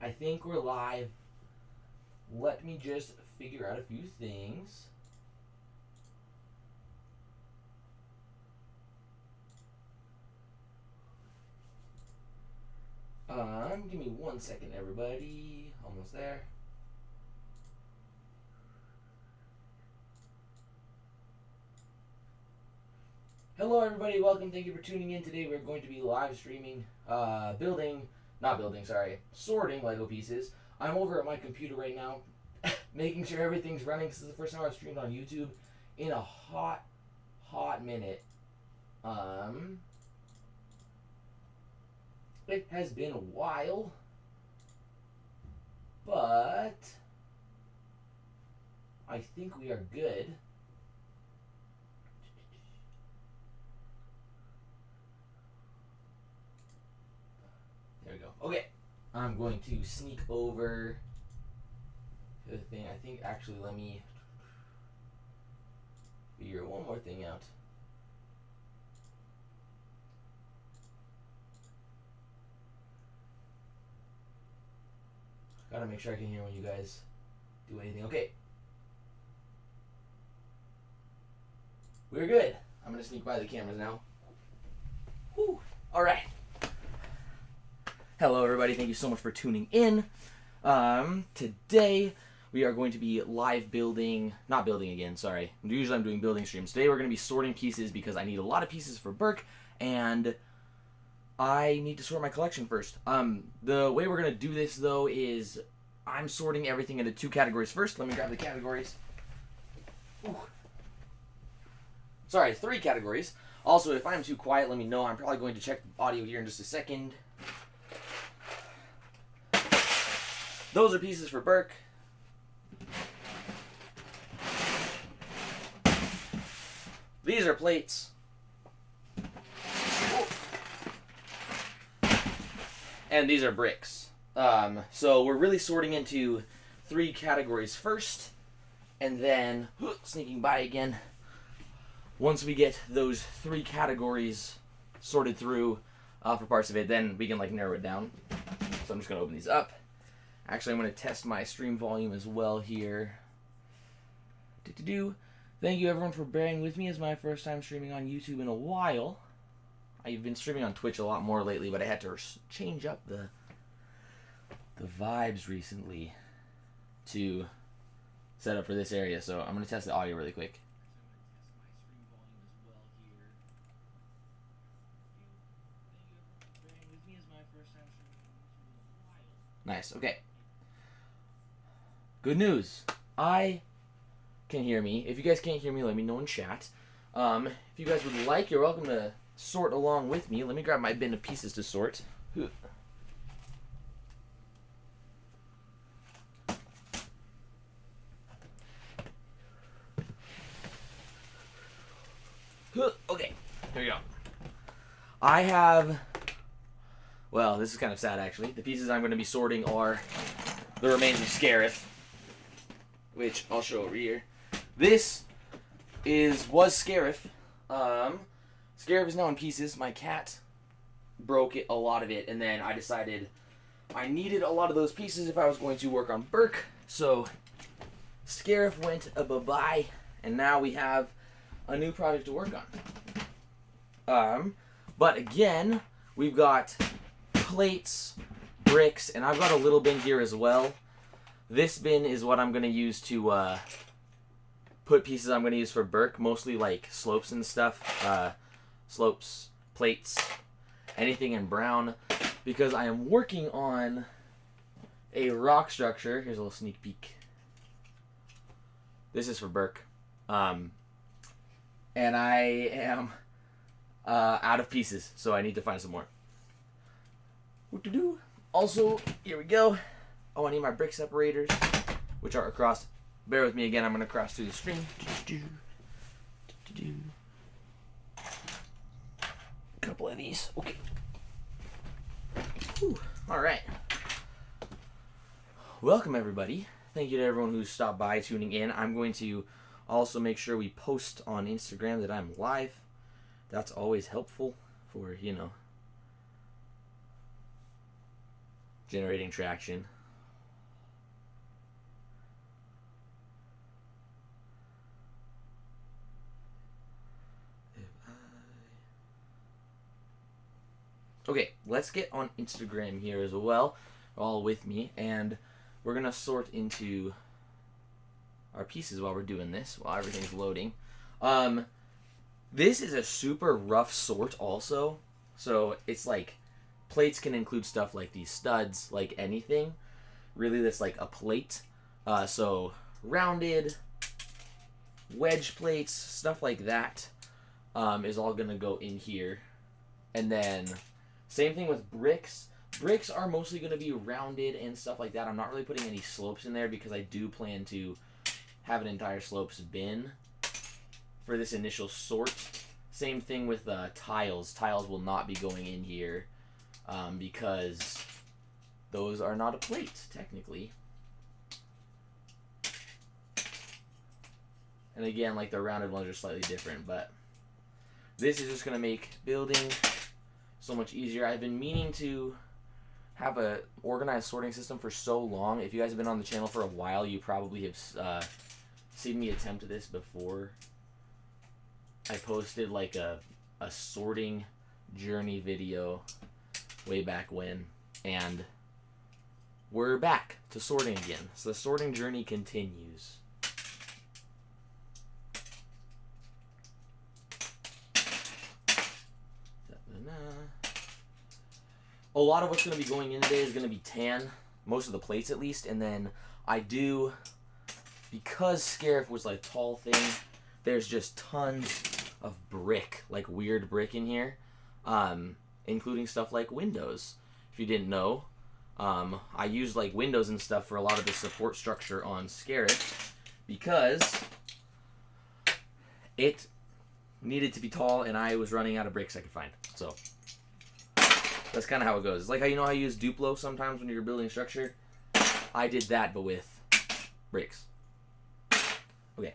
I think we're live. Let me just figure out a few things. Give me 1 second, everybody. Almost there. Hello, everybody. Welcome. Thank you for tuning in. Today we're going to be live streaming, sorting Lego pieces. I'm over at my computer right now, making sure everything's running. This is the first time I've streamed on YouTube in a hot minute. It has been a while, but I think we are good. There we go. Okay, I'm going to sneak over to the thing. I think actually, let me figure one more thing out. Gotta make sure I can hear when you guys do anything. Okay. We're good. I'm gonna sneak by the cameras now. Whew. Alright. Hello everybody, thank you so much for tuning in. Today we are going to be live building, not building again, sorry. Usually I'm doing building streams. Today we're going to be sorting pieces because I need a lot of pieces for Burke, and I need to sort my collection first. The way we're going to do this, though, is I'm sorting everything into 2 categories first. Let me grab the categories. Ooh. Sorry, 3 categories. Also, if I'm too quiet, let me know. I'm probably going to check the audio here in just a second. Those are pieces for Burke. These are plates. And these are bricks. So we're really sorting into 3 categories first, and then sneaking by again. Once we get those 3 categories sorted through for parts of it, then we can narrow it down. So I'm just gonna open these up. Actually, I'm gonna test my stream volume as well here. Thank you everyone for bearing with me. It's my first time streaming on YouTube in a while. I've been streaming on Twitch a lot more lately, but I had to change up the vibes recently to set up for this area. So I'm going to test the audio really quick. Nice. Okay. Good news. I can hear me. If you guys can't hear me, let me know in chat. If you guys would like, you're welcome to sort along with me. Let me grab my bin of pieces to sort. Okay, here we go. I have, well, this is kind of sad actually. The pieces I'm going to be sorting are the remains of Scarif, which I'll show over here. This was Scarif. Scarif is now in pieces. My cat broke a lot of it, and then I decided I needed a lot of those pieces if I was going to work on Burke. So Scarif went a bye-bye, and now we have a new project to work on. But again, we've got plates, bricks, and I've got a little bin here as well. This bin is what I'm going to use to put pieces I'm going to use for Burke, mostly like slopes and stuff. Slopes, plates, anything in brown, because I am working on a rock structure. Here's a little sneak peek. This is for Burke. And I am out of pieces, so I need to find some more. Also, here we go. Oh, I need my brick separators, which are across. Bear with me again, I'm going to cross through the screen. Couple of these. Okay. Alright. Welcome, everybody. Thank you to everyone who stopped by tuning in. I'm going to also make sure we post on Instagram that I'm live. That's always helpful for, Generating traction. Okay, let's get on Instagram here as well, all with me, and we're going to sort into our pieces while we're doing this, while everything's loading. This is a super rough sort also, so it's like plates can include stuff like these studs, like anything. Really, that's like a plate. So rounded, wedge plates, stuff like that is all going to go in here. And then same thing with bricks. Bricks are mostly going to be rounded and stuff like that. I'm not really putting any slopes in there because I do plan to have an entire slopes bin for this initial sort. Same thing with tiles. Tiles will not be going in here because those are not a plate, technically. And again, like the rounded ones are slightly different, but this is just going to make building so much easier. I've been meaning to have a organized sorting system for so long. If you guys have been on the channel for a while, you probably have seen me attempt this before. I posted like a sorting journey video way back when, and we're back to sorting again. So the sorting journey continues. A lot of what's going to be going in today is going to be tan, most of the plates at least, and then I do, because Scarif was like a tall thing, there's just tons of brick, like weird brick in here, including stuff like windows. If you didn't know, I used like windows and stuff for a lot of the support structure on Scarif because it needed to be tall and I was running out of bricks I could find. So that's kind of how it goes. It's like how you know how you use Duplo sometimes when you're building structure? I did that, but with bricks. Okay.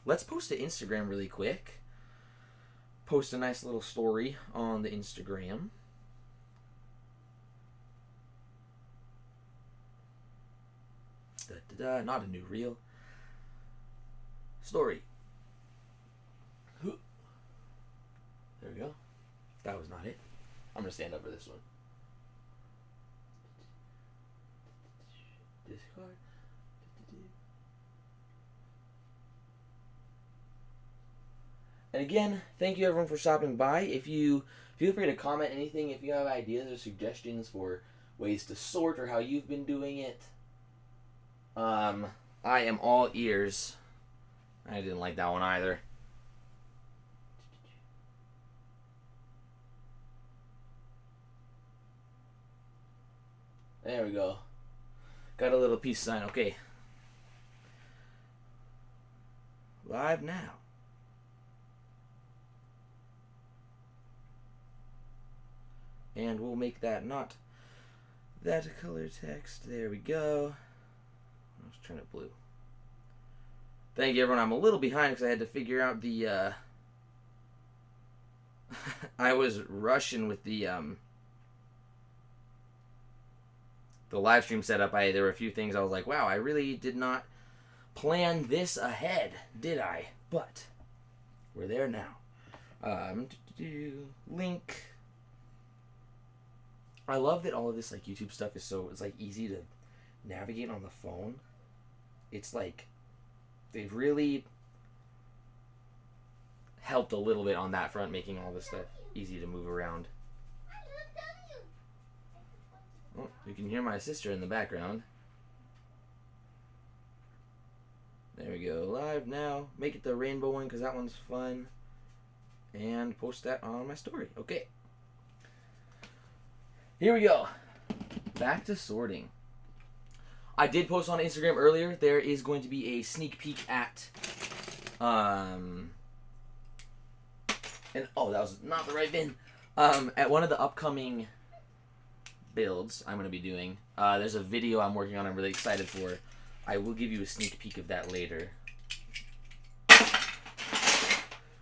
Let's post to Instagram really quick. Post a nice little story on the Instagram. Not a new reel. Story. There we go. That was not it. I'm going to stand up for this one. Discard. And again, thank you everyone for stopping by. If you feel free to comment anything, if you have ideas or suggestions for ways to sort or how you've been doing it. I am all ears. I didn't like that one either. There we go. Got a little peace sign. Okay. Live now. And we'll make that not that color text. There we go. Let's turn it blue. Thank you, everyone. I'm a little behind because I had to figure out the I was rushing with the live stream setup. There were a few things I was like, wow, I really did not plan this ahead, did I? But we're there now. Link. I love that all of this like YouTube stuff is it's like easy to navigate on the phone. It's like they've really helped a little bit on that front, making all this stuff easy to move around. Oh, you can hear my sister in the background. There we go. Live now. Make it the rainbow one because that one's fun. And post that on my story. Okay. Here we go. Back to sorting. I did post on Instagram earlier. There is going to be a sneak peek at and oh, that was not the right bin. At one of the upcoming builds I'm going to be doing. There's a video I'm working on I'm really excited for. I will give you a sneak peek of that later. Do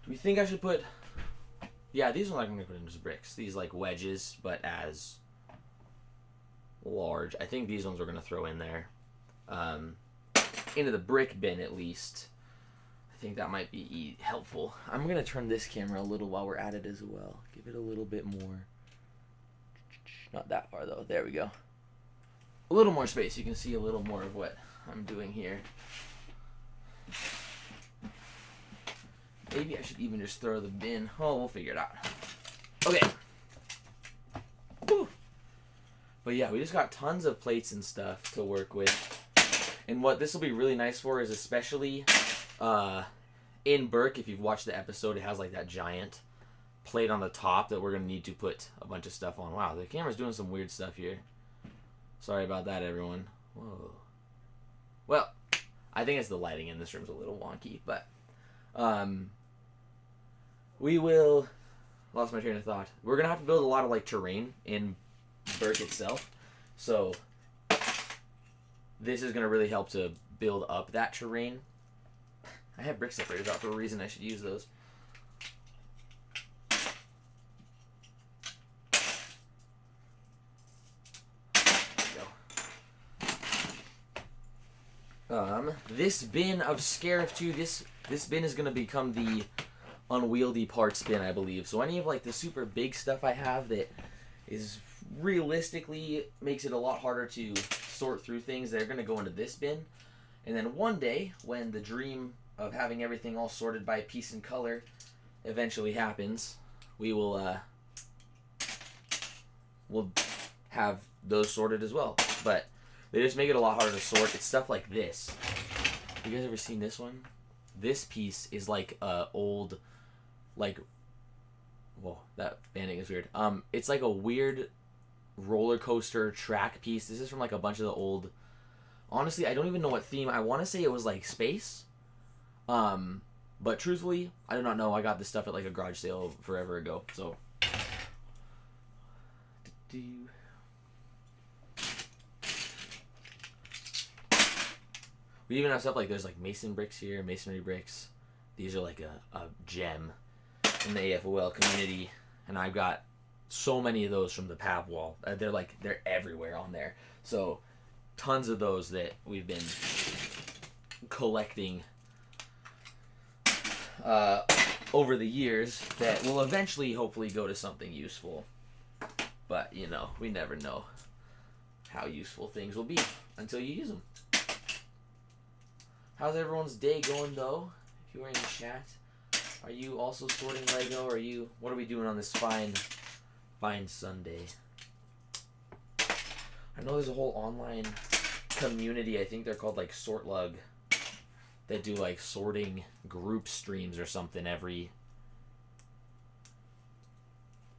we think I should put... Yeah, these are like I'm going to put into bricks. These like wedges, but as large. I think these ones we're going to throw in there. Into the brick bin, at least. I think that might be helpful. I'm going to turn this camera a little while we're at it as well. Give it a little bit more. Not that far, though. There we go. A little more space. You can see a little more of what I'm doing here. Maybe I should even just throw the bin. Oh, we'll figure it out. Okay. Woo. But yeah, we just got tons of plates and stuff to work with. And what this will be really nice for is especially in Burke, if you've watched the episode, it has like that giant plate on the top that we're going to need to put a bunch of stuff on. Wow, the camera's doing some weird stuff here. Sorry about that, everyone. Whoa. Well, I think it's the lighting in this room's a little wonky, but we will... Lost my train of thought. We're going to have to build a lot of like terrain in Burke itself. So this is going to really help to build up that terrain. I have brick separators out for a reason. I should use those. There we go. This bin of Scarif 2, this bin is going to become the unwieldy parts bin, I believe. So any of like the super big stuff I have that is realistically makes it a lot harder to sort through things, they're going to go into this bin. And then one day, when the dream of having everything all sorted by piece and color eventually happens, we will we'll have those sorted as well. But they just make it a lot harder to sort. It's stuff like this. You guys ever seen this one? This piece is like old, like, whoa, that banding is weird. It's like a weird roller coaster track piece. This is from like a bunch of the old, honestly, I don't even know what theme. I want to say it was like space. But truthfully, I do not know. I got this stuff at like a garage sale forever ago. So we even have stuff like there's like mason bricks here, masonry bricks. These are like a gem in the AFOL community, and I've got so many of those from the pab wall. They're everywhere on there. So tons of those that we've been collecting over the years that will eventually hopefully go to something useful. But, you know, we never know how useful things will be until you use them. How's everyone's day going, though? If you were in the chat, are you also sorting Lego? Or what are we doing on this fine Sunday? I know there's a whole online community. I think they're called like Sortlug. That do like sorting group streams or something every...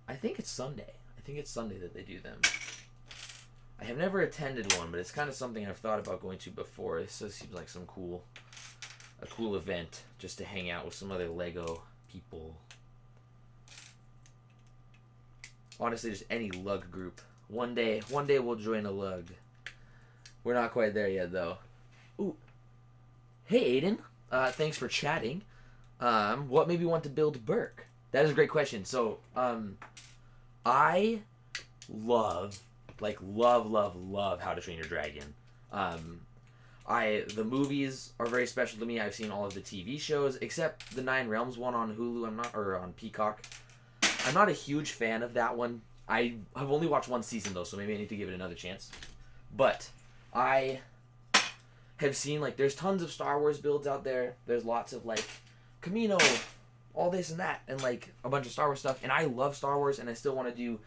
I think it's Sunday. I think it's Sunday that they do them. I have never attended one, but it's kind of something I've thought about going to before. This seems like a cool event just to hang out with some other Lego people. Honestly, just any lug group. One day we'll join a lug. We're not quite there yet, though. Ooh. Hey, Aiden. Thanks for chatting. What made me want to build Burke? That is a great question. So, I love How to Train Your Dragon. The movies are very special to me. I've seen all of the TV shows, except the Nine Realms one on Hulu. On Peacock. I'm not a huge fan of that one. I've only watched one season though, so maybe I need to give it another chance. But I have seen like there's tons of Star Wars builds out there. There's lots of like Camino, all this and that, and like a bunch of Star Wars stuff. And I love Star Wars, and I still want to do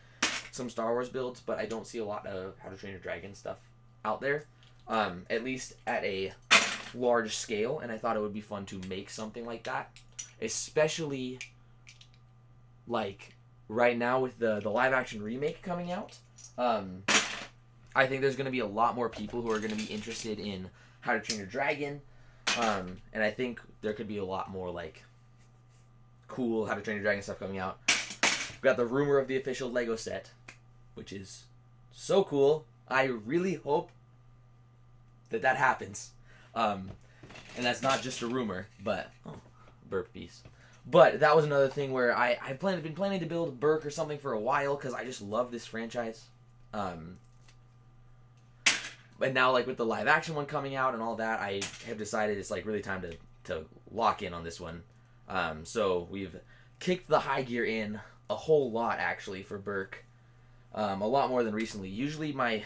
some Star Wars builds, but I don't see a lot of How to Train Your Dragon stuff out there, at least at a large scale. And I thought it would be fun to make something like that, especially like right now with the live action remake coming out. I think there's going to be a lot more people who are going to be interested in How to Train Your Dragon, and I think there could be a lot more like cool How to Train Your Dragon stuff coming out. We've got the rumor of the official Lego set, which is so cool. I really hope that happens, and that's not just a rumor, but burp piece. But that was another thing where I've been planning to build Burke or something for a while because I just love this franchise. But now, like, with the live action one coming out and all that, I have decided it's, like, really time to lock in on this one. So we've kicked the high gear in a whole lot, actually, for Burke. A lot more than recently. Usually my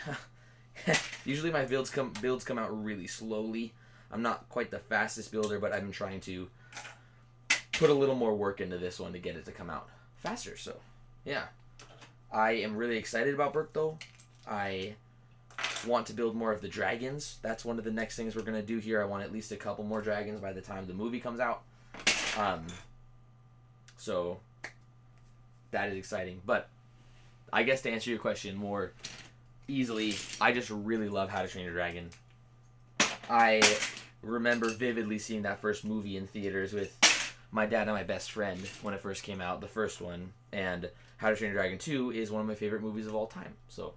builds come out really slowly. I'm not quite the fastest builder, but I've been trying to put a little more work into this one to get it to come out faster. So, yeah. I am really excited about Burke, though. I want to build more of the dragons. That's one of the next things we're going to do here. I want at least a couple more dragons by the time the movie comes out. So, that is exciting. But, I guess to answer your question more easily, I just really love How to Train Your Dragon. I remember vividly seeing that first movie in theaters with my dad and my best friend when it first came out, the first one. And How to Train Your Dragon 2 is one of my favorite movies of all time. So,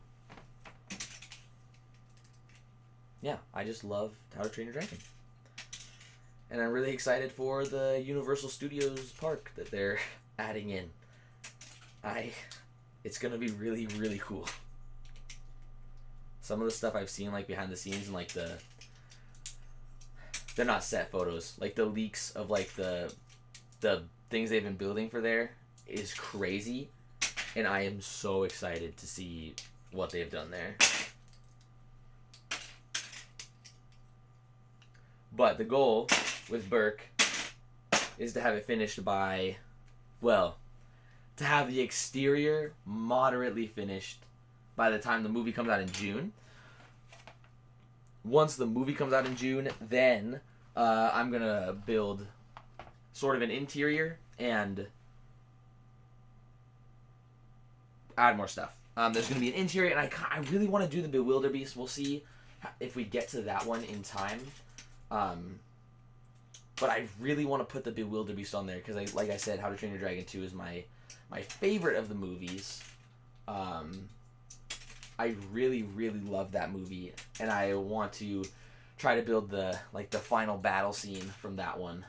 yeah, I just love How to Train Your Dragon. And I'm really excited for the Universal Studios park that they're adding in. It's going to be really, really cool. Some of the stuff I've seen, like, behind the scenes and, like, they're not set photos. Like, the leaks of, like, the things they've been building for there is crazy. And I am so excited to see what they've done there. But the goal with Burke is to have it finished by, well, to have the exterior moderately finished by the time the movie comes out in June. Once the movie comes out in June, then I'm going to build sort of an interior and add more stuff. There's going to be an interior, and I really want to do the Bewilderbeast. We'll see if we get to that one in time. But I really want to put the Bewilderbeast on there because, like I said, How to Train Your Dragon 2 is my favorite of the movies. I really, really love that movie, and I want to try to build the final battle scene from that one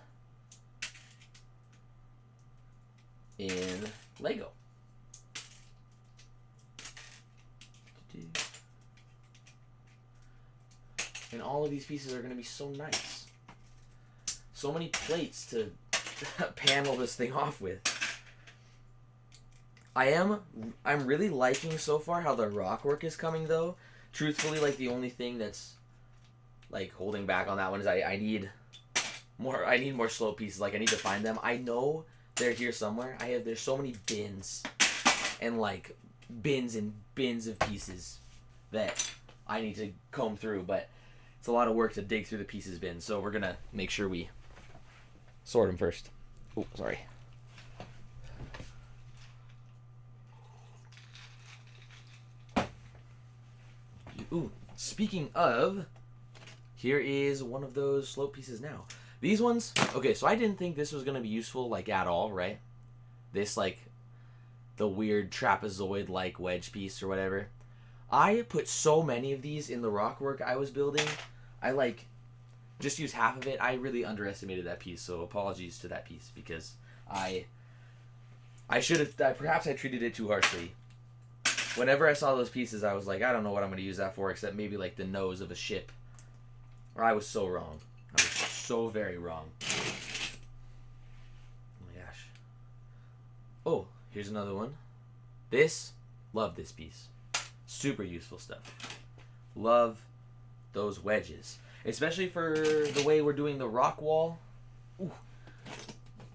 in Lego. And all of these pieces are going to be so nice. So many plates to panel this thing off with. I'm really liking so far how the rock work is coming, though. Truthfully, like, the only thing that's, like, holding back on that one is I need more slope pieces. Like, I need to find them. I know they're here somewhere. There's so many bins and, like, bins and bins of pieces that I need to comb through, but it's a lot of work to dig through the pieces bin, so we're gonna make sure we sort them first. Oh, sorry. Ooh, speaking of, here is one of those slope pieces now. These ones, okay, so I didn't think this was going to be useful, like, at all, right? This, like, the weird trapezoid-like wedge piece or whatever. I put so many of these in the rock work I was building. I, like, just used half of it. I really underestimated that piece, so apologies to that piece, because I should have, perhaps I treated it too harshly. Whenever I saw those pieces, I was like, I don't know what I'm going to use that for, except maybe, like, the nose of a ship. Or I was so wrong. I was so very wrong. Oh my gosh. Oh, here's another one. Love this piece. Super useful stuff. Love those wedges. Especially for the way we're doing the rock wall. Ooh.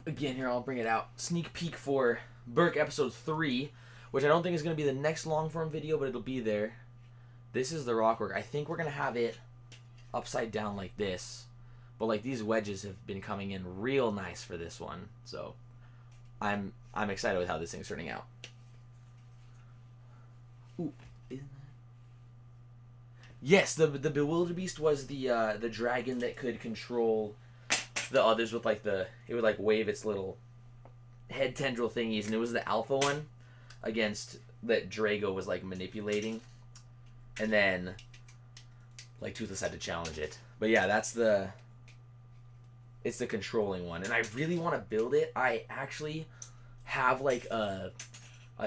Again, here, I'll bring it out. Sneak peek for Burke episode 3. Which I don't think is going to be the next long-form video, but it'll be there. This is the rock work. I think we're going to have it upside down like this. But, like, these wedges have been coming in real nice for this one. So, I'm excited with how this thing's turning out. Ooh. Yes, the Bewilderbeast was the dragon that could control the others with, like, it would, like, wave its little head tendril thingies. And it was the alpha one. Against that Drago was, like, manipulating. And then, like, Toothless had to challenge it. But yeah, it's the controlling one. And I really want to build it. I actually have, like, a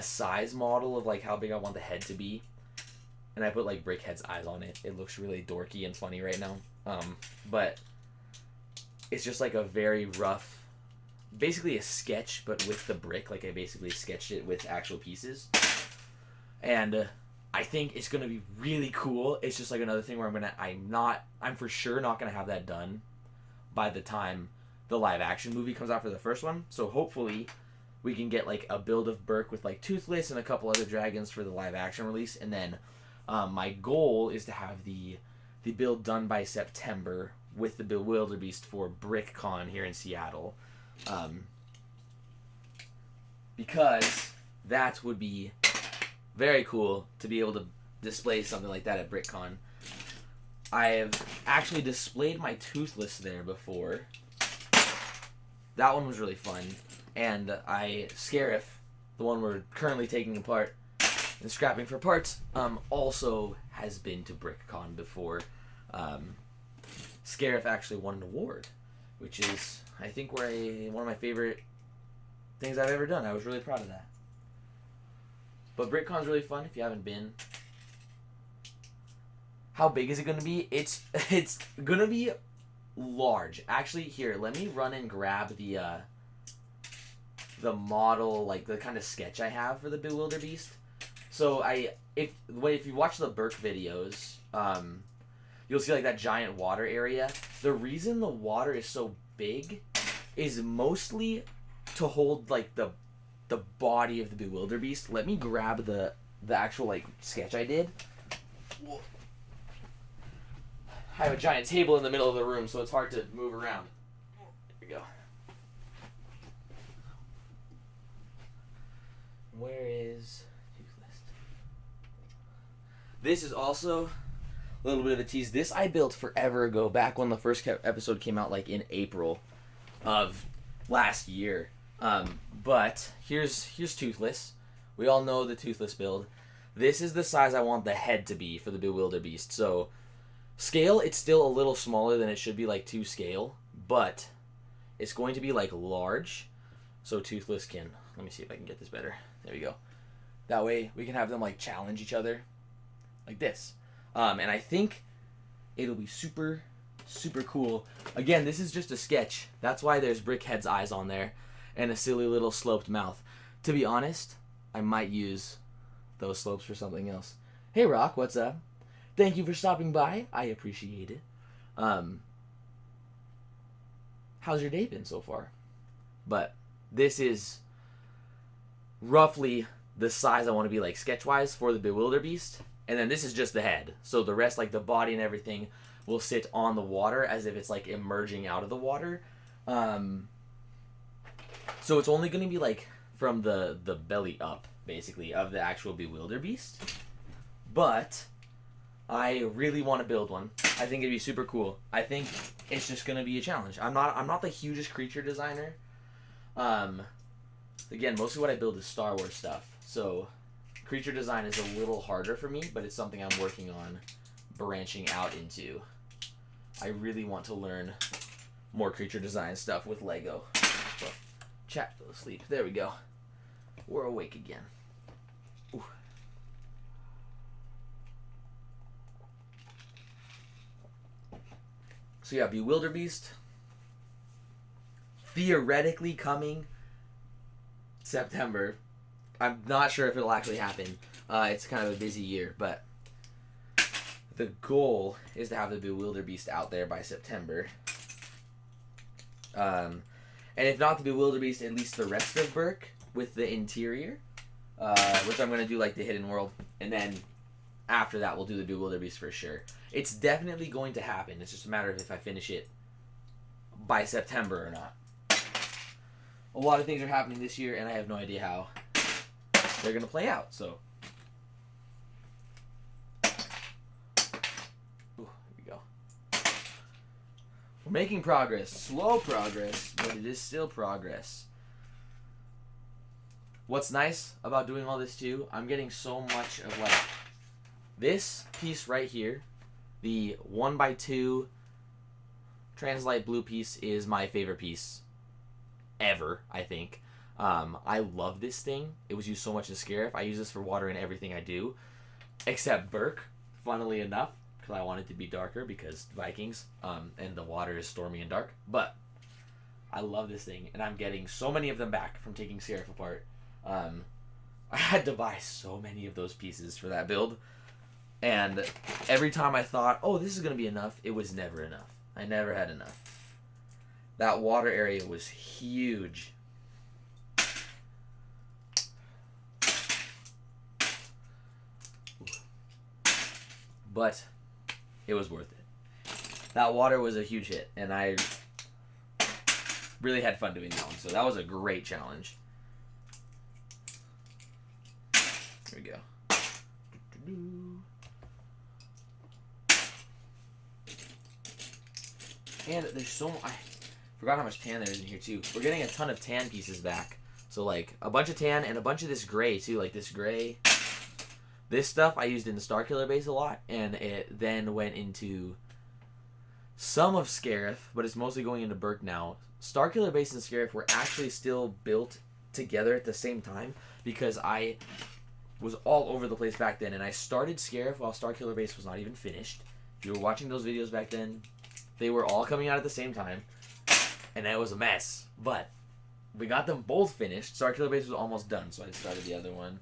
size model of, like, how big I want the head to be. and I put like Brickhead's eyes on it. It looks really dorky and funny right now. But it's just like a very rough, basically a sketch, but with the brick. Like I basically sketched it with actual pieces, and I think it's gonna be really cool. It's just like another thing where I'm for sure not gonna have that done by the time the live action movie comes out for the first one. So hopefully we can get like a build of Burke with like Toothless and a couple other dragons for the live action release, and then my goal is to have the build done by September with the Bewilderbeast for BrickCon here in Seattle, because that would be very cool to be able to display something like that at BrickCon. I have actually displayed my Toothless there before. That one was really fun. And Scarif, the one we're currently taking apart and scrapping for parts, also has been to BrickCon before. Scarif actually won an award, which is, I think, one of my favorite things I've ever done. I was really proud of that. But BrickCon's really fun if you haven't been. How big is it going to be? It's going to be large. Actually, here, let me run and grab the model, like the kind of sketch I have for the Bewilderbeast. So if you watch the Burke videos, you'll see like that giant water area. The reason the water is so big is mostly to hold like the body of the Bewilderbeast. Let me grab the actual like sketch I did. I have a giant table in the middle of the room, so it's hard to move around. There we go. Where is Toothless? This is also a little bit of a tease. This I built forever ago, back when the first episode came out, like in April of last year. But here's Toothless. We all know the Toothless build. This is the size I want the head to be for the Bewilderbeast. So scale, it's still a little smaller than it should be, like 2 scale, but it's going to be like large, so Toothless can, let me see if I can get this better. There we go. That way we can have them like challenge each other like this. And I think it'll be super, super cool. Again, this is just a sketch. That's why there's Brickhead's eyes on there and a silly little sloped mouth. To be honest, I might use those slopes for something else. Hey Rock, what's up? Thank you for stopping by. I appreciate it. How's your day been so far? But this is roughly the size I want to be like sketch-wise for the Bewilderbeast. And then this is just the head. So the rest, like the body and everything, will sit on the water as if it's like emerging out of the water. So it's only going to be like from the belly up, basically, of the actual Bewilderbeast. But I really want to build one. I think it'd be super cool. I think it's just gonna be a challenge. I'm not the hugest creature designer. Again, mostly what I build is Star Wars stuff. So creature design is a little harder for me, but it's something I'm working on branching out into. I really want to learn more creature design stuff with Lego. Well, chat fell asleep. There we go. We're awake again. Ooh. So yeah, Bewilderbeast, theoretically coming September. I'm not sure if it'll actually happen. It's kind of a busy year, but the goal is to have the Bewilderbeast out there by September. And if not the Bewilderbeast, at least the rest of Burke with the interior, which I'm going to do like the Hidden World, and then after that we'll do the Bewilderbeast for sure. It's definitely going to happen. It's just a matter of if I finish it by September or not. A lot of things are happening this year, and I have no idea how they're going to play out. So, ooh, here we go. We're making progress. Slow progress, but it is still progress. What's nice about doing all this too, I'm getting so much of like this piece right here. The 1x2 Translite blue piece is my favorite piece ever, I think. I love this thing. It was used so much in Scarif. I use this for water in everything I do. except Burke, funnily enough, because I want it to be darker because Vikings, and the water is stormy and dark. But I love this thing, and I'm getting so many of them back from taking Scarif apart. I had to buy so many of those pieces for that build, and every time I thought, oh, this is going to be enough, it was never enough. I never had enough. That water area was huge. But it was worth it. That water was a huge hit, and I really had fun doing that one. So that was a great challenge. There we go. And there's so much. I forgot how much tan there is in here too. We're getting a ton of tan pieces back. So like a bunch of tan and a bunch of this gray too. Like this gray. This stuff I used in the Starkiller base a lot, and it then went into some of Scarif, but it's mostly going into Burke now. Starkiller base and Scarif were actually still built together at the same time because I was all over the place back then, and I started Scarif while Starkiller base was not even finished. If you were watching those videos back then, they were all coming out at the same time, and it was a mess. But we got them both finished. Starkiller base was almost done, so I started the other one.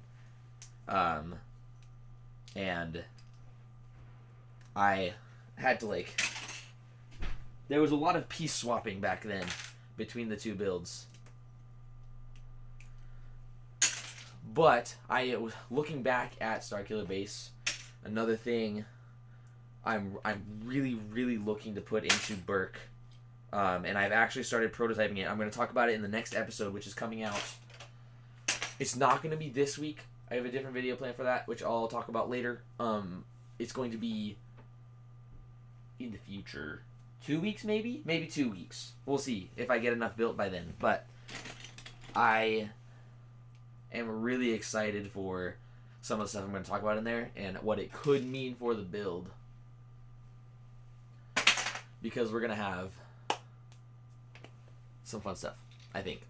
And I had to, like, there was a lot of piece swapping back then between the two builds. But I was looking back at Starkiller base. Another thing I'm really, really looking to put into Burke. And I've actually started prototyping it. I'm going to talk about it in the next episode, which is coming out. It's not going to be this week. I have a different video planned for that, which I'll talk about later. It's going to be in the future. 2 weeks, maybe? Maybe 2 weeks. We'll see if I get enough built by then. But I am really excited for some of the stuff I'm going to talk about in there and what it could mean for the build. Because we're going to have some fun stuff, I think.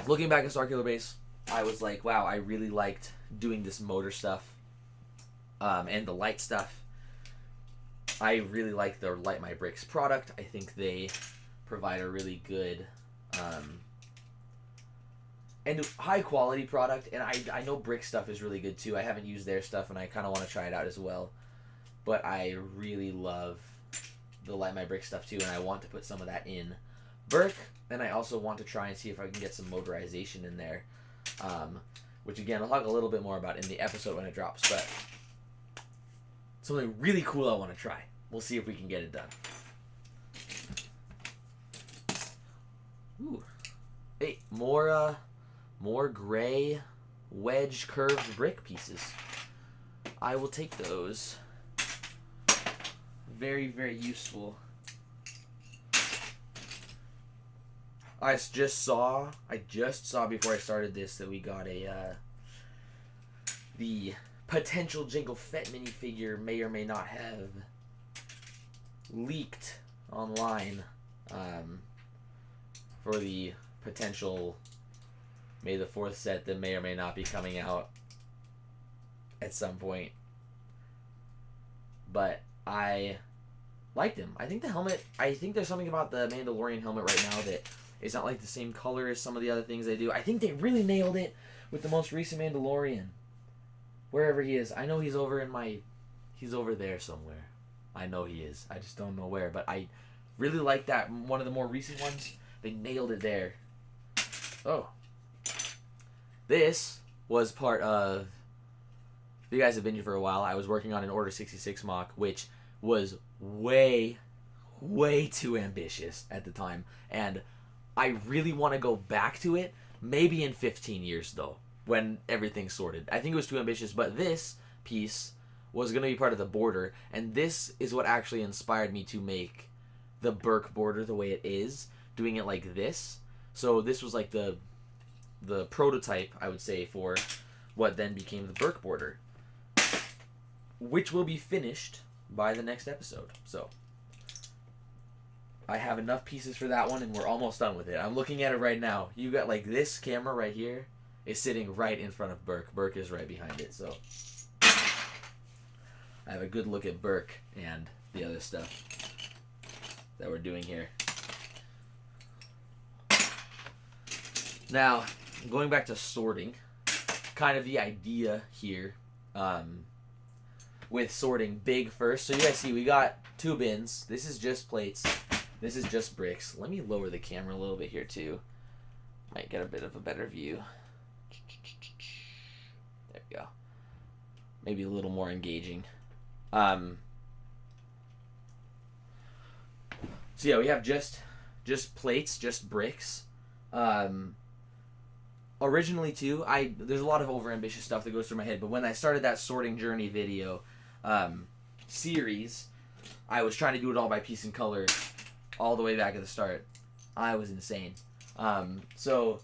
Looking back at Starkiller base, I was like, wow, I really liked doing this motor stuff and the light stuff. I really like the Light My Bricks product. I think they provide a really good and high quality product. And I know Brick stuff is really good too. I haven't used their stuff and I kind of want to try it out as well. But I really love the Light My Bricks stuff too, and I want to put some of that in Burke. Then I also want to try and see if I can get some motorization in there, which again I'll talk a little bit more about in the episode when it drops, but something really cool I want to try. We'll see if we can get it done. Ooh. Hey, more gray wedge curved brick pieces. I will take those. Very, very useful. I just saw before I started this that we got the potential Jango Fett minifigure may or may not have leaked online for the potential May the 4th set that may or may not be coming out at some point. But I liked him. I think the helmet, I think there's something about the Mandalorian helmet right now that it's not like the same color as some of the other things they do. I think they really nailed it with the most recent Mandalorian. Wherever he is. I know he's over he's over there somewhere. I know he is. I just don't know where. But I really like that one of the more recent ones. They nailed it there. Oh. This was part of, if you guys have been here for a while, I was working on an Order 66 mock, which was way, way too ambitious at the time. And I really want to go back to it, maybe in 15 years, though, when everything's sorted. I think it was too ambitious, but this piece was going to be part of the border, and this is what actually inspired me to make the Burke border the way it is, doing it like this. So this was like the prototype, I would say, for what then became the Burke border, which will be finished by the next episode. So I have enough pieces for that one, and we're almost done with it. I'm looking at it right now. You got like this camera right here. is sitting right in front of Burke. Burke is right behind it, so I have a good look at Burke and the other stuff that we're doing here. Now, going back to sorting, kind of the idea here with sorting big first. So you guys see we got 2 bins. This is just plates. This is just bricks. Let me lower the camera a little bit here too. Might get a bit of a better view. There we go. Maybe a little more engaging. So yeah, we have just plates, just bricks. Originally too, there's a lot of overambitious stuff that goes through my head, but when I started that sorting journey video series, I was trying to do it all by piece and color all the way back at the start. I was insane. So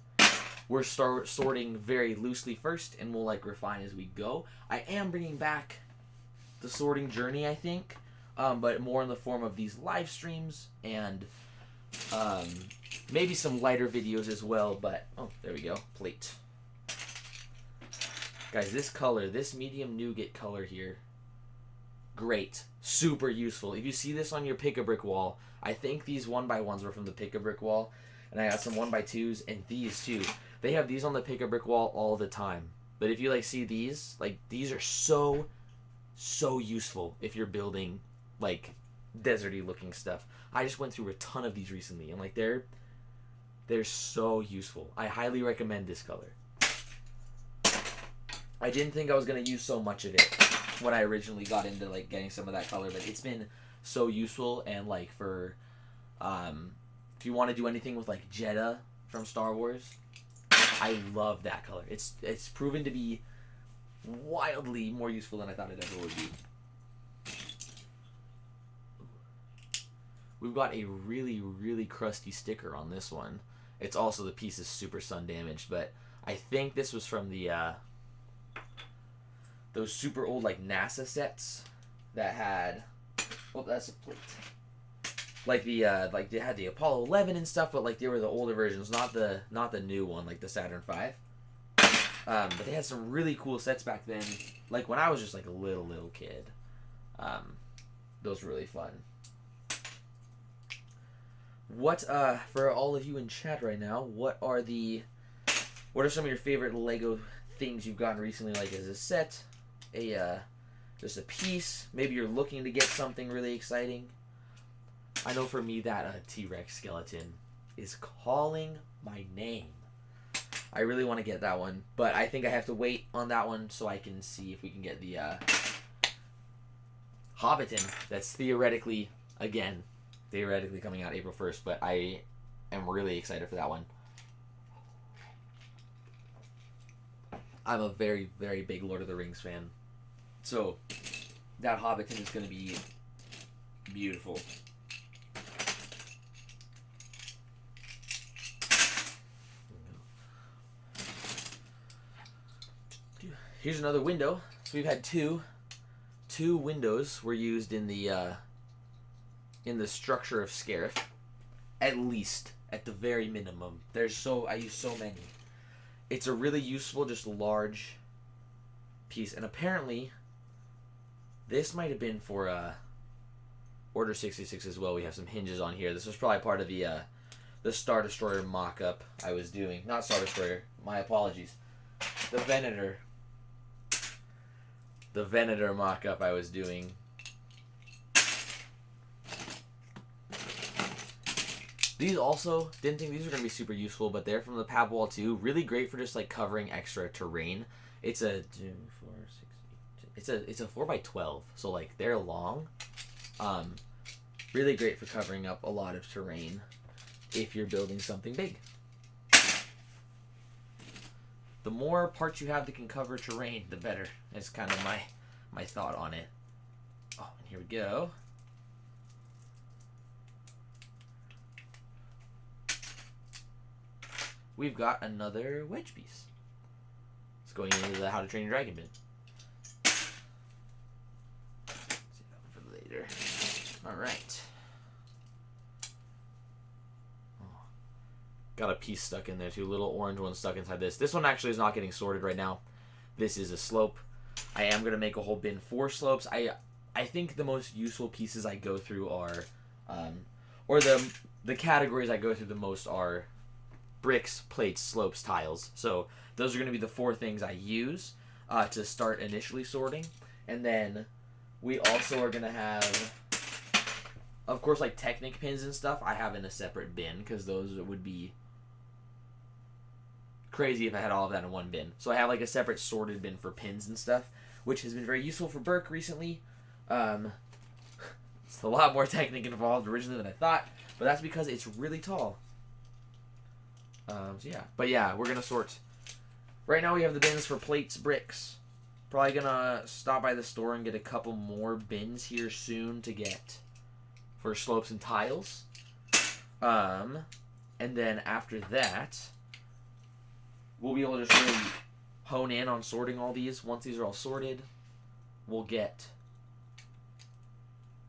we're sorting very loosely first, and we'll like refine as we go. I am bringing back the sorting journey, I think, but more in the form of these live streams and maybe some lighter videos as well. But oh, there we go, plate. Guys, this color, this medium nougat color here, great, super useful. If you see this on your pick-a-brick wall, I think these 1x1s were from the pick-a-brick wall, and I got some 1x2s, and these too. They have these on the pick-a-brick wall all the time. But if you like see these, like these are so useful if you're building like deserty looking stuff. I just went through a ton of these recently, and like they're so useful. I highly recommend this color. I didn't think I was gonna use so much of it when I originally got into like getting some of that color, but it's been so useful. And like for if you want to do anything with like Jedha from Star Wars, I love that color. It's proven to be wildly more useful than I thought it ever would be. We've got a really crusty sticker on this one. It's also, the piece is super sun damaged, but I think this was from the those super old like NASA sets that had, well, that's a plate. Like the like they had the Apollo 11 and stuff, but like they were the older versions, not the new one like the Saturn V. But they had some really cool sets back then, like when I was just like a little kid. Those were really fun. What for all of you in chat right now, what are some of your favorite Lego things you've gotten recently? Like, as a set, just a piece, maybe you're looking to get something really exciting. I know for me that T-Rex skeleton is calling my name. I really want to get that one, but I think I have to wait on that one so I can see if we can get the Hobbiton. That's theoretically coming out April 1st, but I am really excited for that one. I'm a very big Lord of the Rings fan, so that Hobbiton is going to be beautiful. Here's another window. So we've had two windows were used in the structure of Scarif, at least, at the very minimum. I use so many. It's a really useful, just large piece, and apparently this might have been for Order 66 as well. We have some hinges on here. This was probably part of the Star Destroyer mock-up I was doing. Not Star Destroyer, my apologies. The Venator mock-up I was doing. These also, didn't think these were going to be super useful, but they're from the Pab Wall 2. Really great for just like covering extra terrain. It's a 4x12, so like they're long. Really great for covering up a lot of terrain if you're building something big. The more parts you have that can cover terrain, the better. That's kind of my thought on it. Oh, and here we go. We've got another wedge piece. It's going into the How to Train Your Dragon bin. Save that one for later. All right. Oh. Got a piece stuck in there too. Little orange one stuck inside this. This one actually is not getting sorted right now. This is a slope. I am going to make a whole bin for slopes. I think the most useful pieces I go through are, or the categories I go through the most are bricks, plates, slopes, tiles. So those are going to be the 4 things I use to start initially sorting. And then we also are going to have, of course, like Technic pins and stuff I have in a separate bin because those would be crazy if I had all of that in one bin. So I have like a separate sorted bin for pins and stuff, which has been very useful for Burke recently. It's a lot more Technic involved originally than I thought, but that's because it's really tall. So yeah, but yeah, we're gonna sort. Right now we have the bins for plates, bricks. Probably gonna stop by the store and get a couple more bins here soon to get for slopes and tiles. And then after that, we'll be able to just really hone in on sorting all these. Once these are all sorted, we'll get...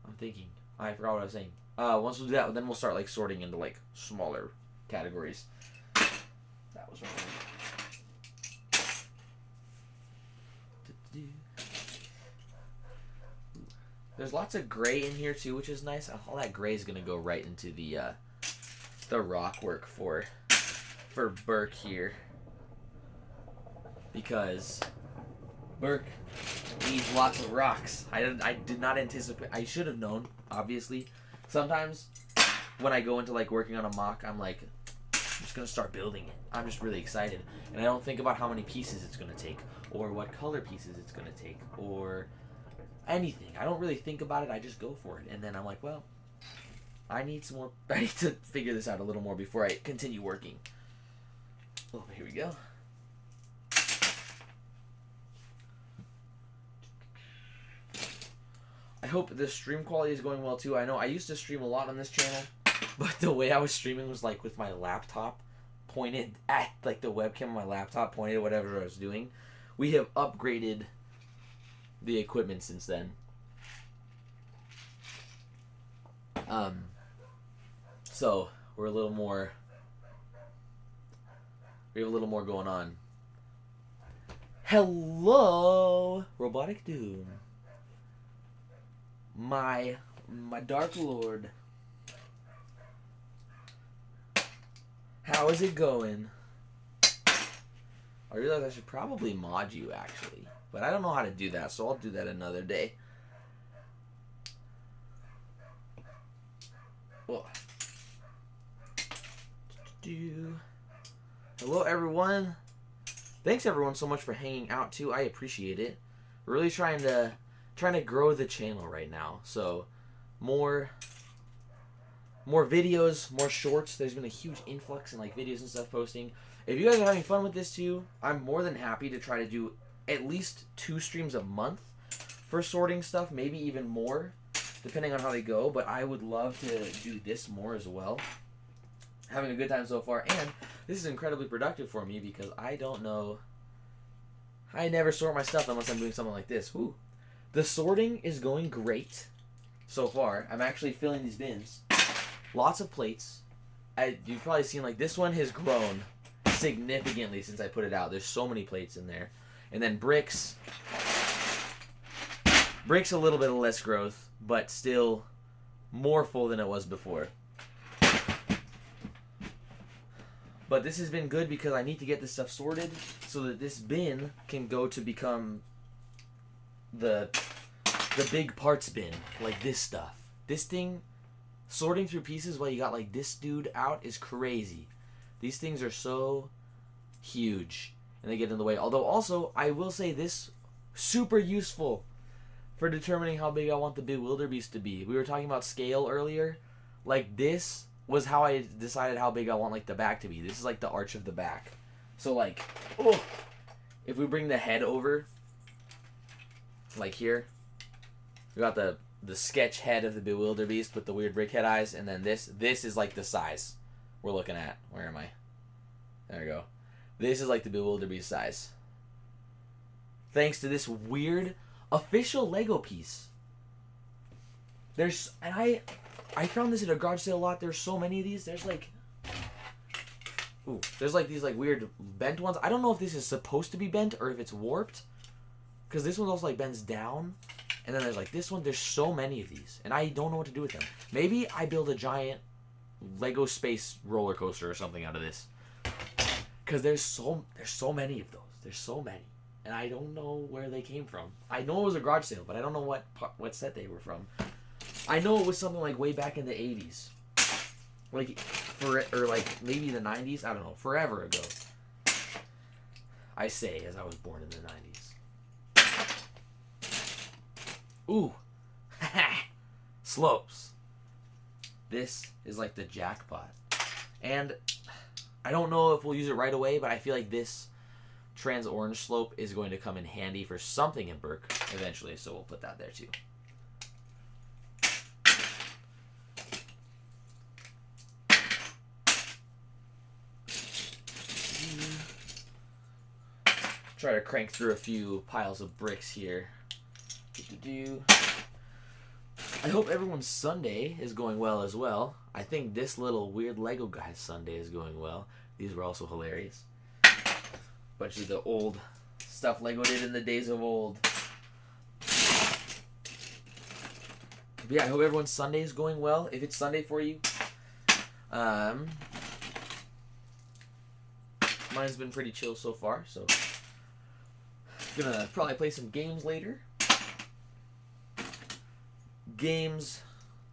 I'm thinking. I forgot what I was saying. Once we do that, then we'll start like sorting into like smaller categories. That was wrong. There's lots of gray in here too, which is nice. All that gray is gonna go right into the rock work for Burke here, because Burke needs lots of rocks. I did not anticipate. I should have known, obviously. Sometimes when I go into like working on a mock, I'm like, I'm just gonna start building it. I'm just really excited, and I don't think about how many pieces it's gonna take, or what color pieces it's gonna take, or anything. I don't really think about it. I just go for it, and then I'm like, well, I need some more. I need to figure this out a little more before I continue working. Oh, here we go. I hope the stream quality is going well too. I know I used to stream a lot on this channel, but the way I was streaming was like with my laptop pointed at like the webcam on my laptop, pointed at whatever I was doing. We have upgraded the equipment since then. So we have a little more going on. Hello, Robotic Doom. My Dark Lord. How is it going? I realize I should probably mod you actually, but I don't know how to do that, so I'll do that another day. Oh. Hello everyone. Thanks everyone so much for hanging out too. I appreciate it. We're really trying to grow the channel right now. So more videos, more shorts. There's been a huge influx in like videos and stuff posting. If you guys are having fun with this too, I'm more than happy to try to do at least 2 streams a month for sorting stuff, maybe even more, depending on how they go. But I would love to do this more as well. Having a good time so far, and this is incredibly productive for me because I don't know. I never sort my stuff unless I'm doing something like this. Ooh. The sorting is going great so far. I'm actually filling these bins. Lots of plates. You've probably seen like this one has grown significantly since I put it out. There's so many plates in there. And then bricks. Bricks a little bit of less growth, but still more full than it was before. But this has been good because I need to get this stuff sorted so that this bin can go to become the big parts bin, like this stuff. This thing, sorting through pieces while you got like this dude out is crazy. These things are so huge and they get in the way. Although also, I will say this, super useful for determining how big I want the Bewilderbeast to be. We were talking about scale earlier. Like this was how I decided how big I want like the back to be. This is like the arch of the back. So like, oh, if we bring the head over, like here, we got the sketch head of the Bewilderbeast with the weird brick head eyes, and then this is like the size we're looking at. Where am I? There we go. This is like the Bewilderbeast size. Thanks to this weird official Lego piece. I found this at a garage sale a lot. There's so many of these. There's like Ooh, there's like these like weird bent ones. I don't know if this is supposed to be bent or if it's warped. Because this one also like bends down. And then there's like this one. There's so many of these. And I don't know what to do with them. Maybe I build a giant Lego space roller coaster or something out of this. Because there's so many of those. There's so many. And I don't know where they came from. I know it was a garage sale, but I don't know what set they were from. I know it was something like way back in the 80s. Like, or like maybe the 90s. I don't know. Forever ago. I say, as I was born in the 90s. Ooh. Slopes. This is like the jackpot. And I don't know if we'll use it right away, but I feel like this trans orange slope is going to come in handy for something in Burke eventually, so we'll put that there too. Try to crank through a few piles of bricks here. I hope everyone's Sunday is going well as well. I think this little weird Lego guy's Sunday is going well. These were also hilarious. Bunch of the old stuff Lego did in the days of old. But yeah, I hope everyone's Sunday is going well. If it's Sunday for you, mine's been pretty chill so far. So gonna probably play some games later. Games,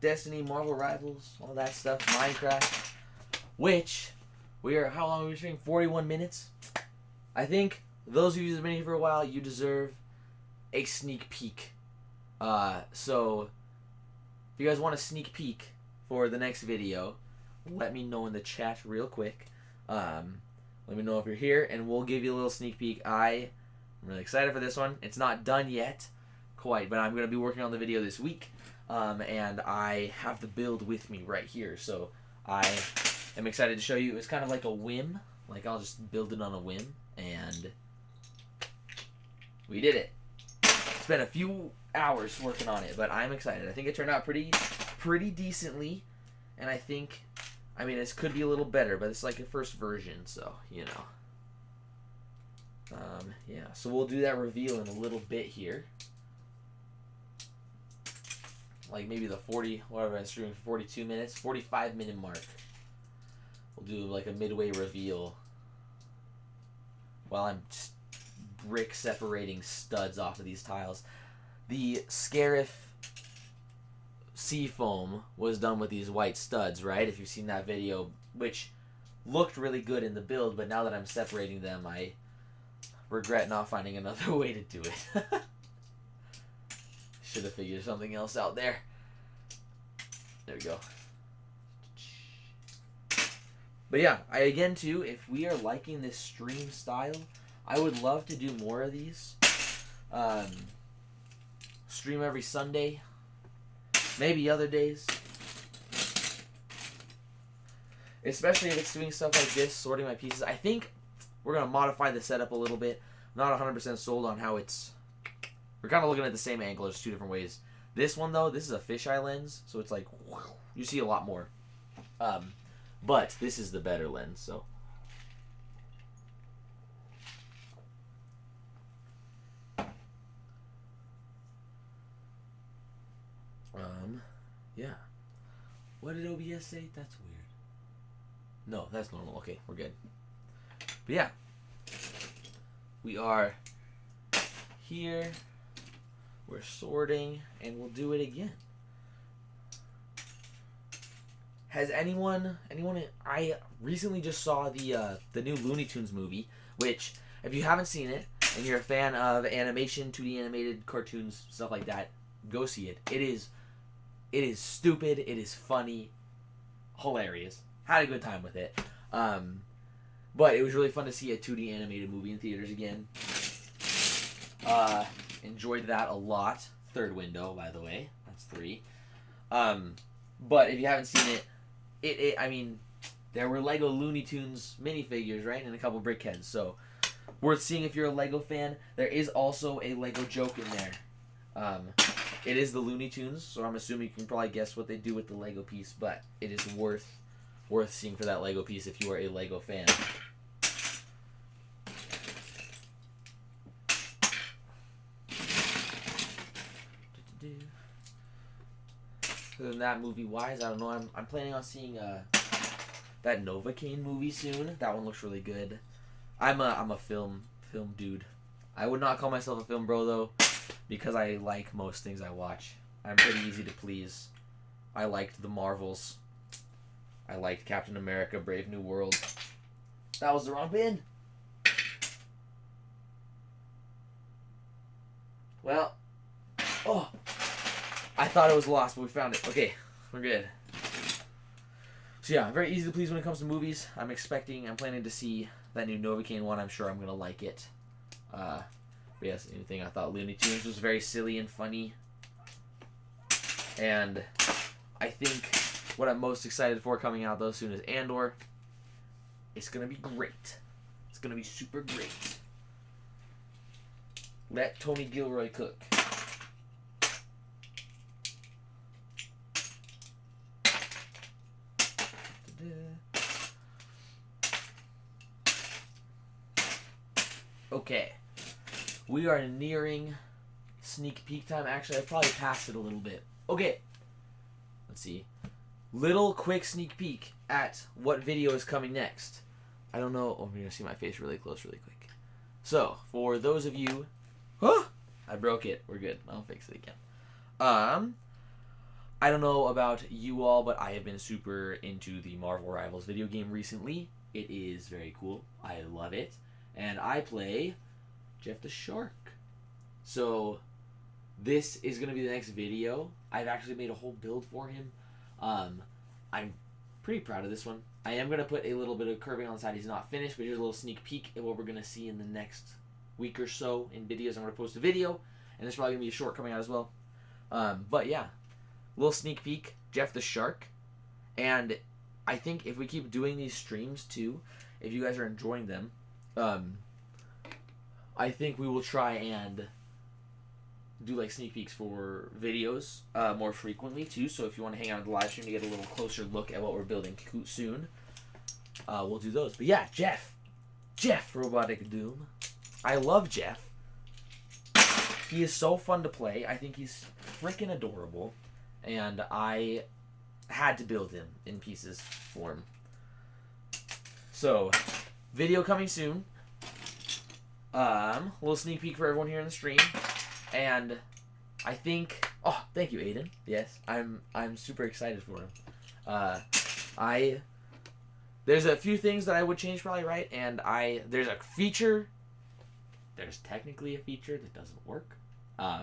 Destiny, Marvel Rivals, all that stuff, Minecraft, which we are, how long are we streaming? 41 minutes. I think those of you that have been here for a while, you deserve a sneak peek. So if you guys want a sneak peek for the next video, let me know in the chat real quick. Let me know if you're here, and we'll give you a little sneak peek. I'm really excited for this one. It's not done yet, quite, but I'm going to be working on the video this week. And I have the build with me right here, so I am excited to show you. It's kind of like a whim, like I'll just build it on a whim, and we did it. Spent a few hours working on it, but I'm excited. I think it turned out pretty decently, and I think, I mean, this could be a little better, but it's like a first version, so, you know. Yeah, so we'll do that reveal in a little bit here. Like maybe the 40, whatever I'm streaming for 42 minutes, 45-minute mark. We'll do like a midway reveal while I'm just brick separating studs off of these tiles. The Scarif Seafoam was done with these white studs, right? If you've seen that video, which looked really good in the build, but now that I'm separating them, I regret not finding another way to do it. Should have figured something else out there. There we go. But yeah, again too, if we are liking this stream style, I would love to do more of these. Stream every Sunday, maybe other days. Especially if it's doing stuff like this, sorting my pieces. I think we're going to modify the setup a little bit. Not 100% sold on how it's... We're kind of looking at the same angle, just two different ways. This one, though, this is a fisheye lens, so it's like, you see a lot more. But this is the better lens, so. Yeah. What did OBS say? That's weird. No, that's normal. Okay, we're good. But yeah. We are here. We're sorting, and we'll do it again. Has anyone? I recently just saw the new Looney Tunes movie, which, if you haven't seen it, and you're a fan of animation, 2D animated cartoons, stuff like that, go see it. It is stupid. It is funny, hilarious. Had a good time with it. But it was really fun to see a 2D animated movie in theaters again. Enjoyed that a lot. Third window, by the way. That's 3. But if you haven't seen it, I mean, there were Lego Looney Tunes minifigures, right? And a couple brickheads. So, worth seeing if you're a Lego fan. There is also a Lego joke in there. It is the Looney Tunes, so I'm assuming you can probably guess what they do with the Lego piece, but it is worth worth seeing for that Lego piece if you are a Lego fan. Other than that, movie-wise, I don't know. I'm planning on seeing that Novocaine movie soon. That one looks really good. I'm a film dude. I would not call myself a film bro though, because I like most things I watch. I'm pretty easy to please. I liked the Marvels. I liked Captain America: Brave New World. That was the wrong bin. Well, oh, I thought it was lost, but we found it. Okay, we're good. So yeah, I'm very easy to please when it comes to movies. I'm planning to see that new Novocaine one. I'm sure I'm gonna like it. But yes, anything. I thought Looney Tunes was very silly and funny. And I think what I'm most excited for coming out though soon is Andor. It's gonna be great. It's gonna be super great. Let Tony Gilroy cook. Okay, we are nearing sneak peek time. Actually, I probably passed it a little bit. Okay, let's see. Little quick sneak peek at what video is coming next. I don't know. Oh, you're gonna see my face really close, really quick. So, for those of you, I broke it. We're good. I'll fix it again. I don't know about you all, but I have been super into the Marvel Rivals video game recently. It is very cool. I love it. And I play Jeff the Shark. So this is going to be the next video. I've actually made a whole build for him. I'm pretty proud of this one. I am going to put a little bit of curving on the side. He's not finished, but here's a little sneak peek at what we're going to see in the next week or so in videos. I'm going to post a video, and there's probably going to be a short coming out as well. But yeah, little sneak peek, Jeff the Shark. And I think if we keep doing these streams too, if you guys are enjoying them, I think we will try and do like sneak peeks for videos more frequently too. So if you want to hang out in the live stream to get a little closer look at what we're building soon, we'll do those. But yeah, Jeff Robotic Doom. I love Jeff. He is so fun to play. I think he's freaking adorable, and I had to build him in pieces form. So, video coming soon. A little sneak peek for everyone here in the stream, and I think. Oh, thank you, Aiden. Yes, I'm super excited for him. There's a few things that I would change probably, right? And there's a feature. There's technically a feature that doesn't work. That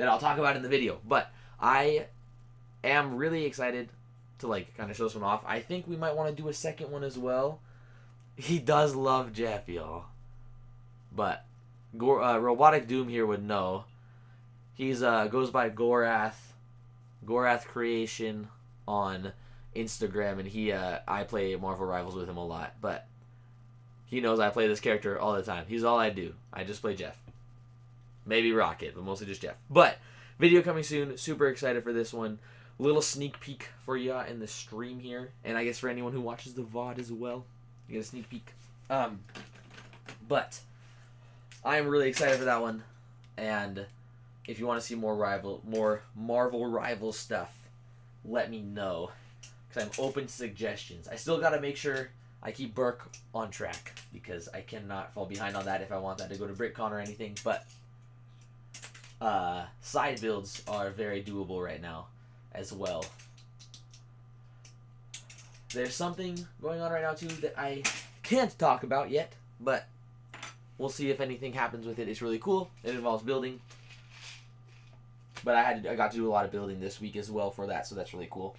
I'll talk about in the video, but I am really excited to like kind of show this one off. I think we might want to do a second one as well. He does love Jeff, y'all. But Robotic Doom here would know. He's goes by Gorath Creation on Instagram, and I play Marvel Rivals with him a lot, but he knows I play this character all the time. He's all I do. I just play Jeff. Maybe Rocket, but mostly just Jeff. But video coming soon. Super excited for this one. Little sneak peek for you in the stream here, and I guess for anyone who watches the VOD as well, you get a sneak peek. But I'm really excited for that one, and if you want to see more Marvel Rivals stuff, let me know, because I'm open to suggestions. I still got to make sure I keep Burke on track, because I cannot fall behind on that if I want that to go to BrickCon or anything, but side builds are very doable right now as well. There's something going on right now too that I can't talk about yet, but we'll see if anything happens with it. It's really cool. It involves building, but I got to do a lot of building this week as well for that, so that's really cool.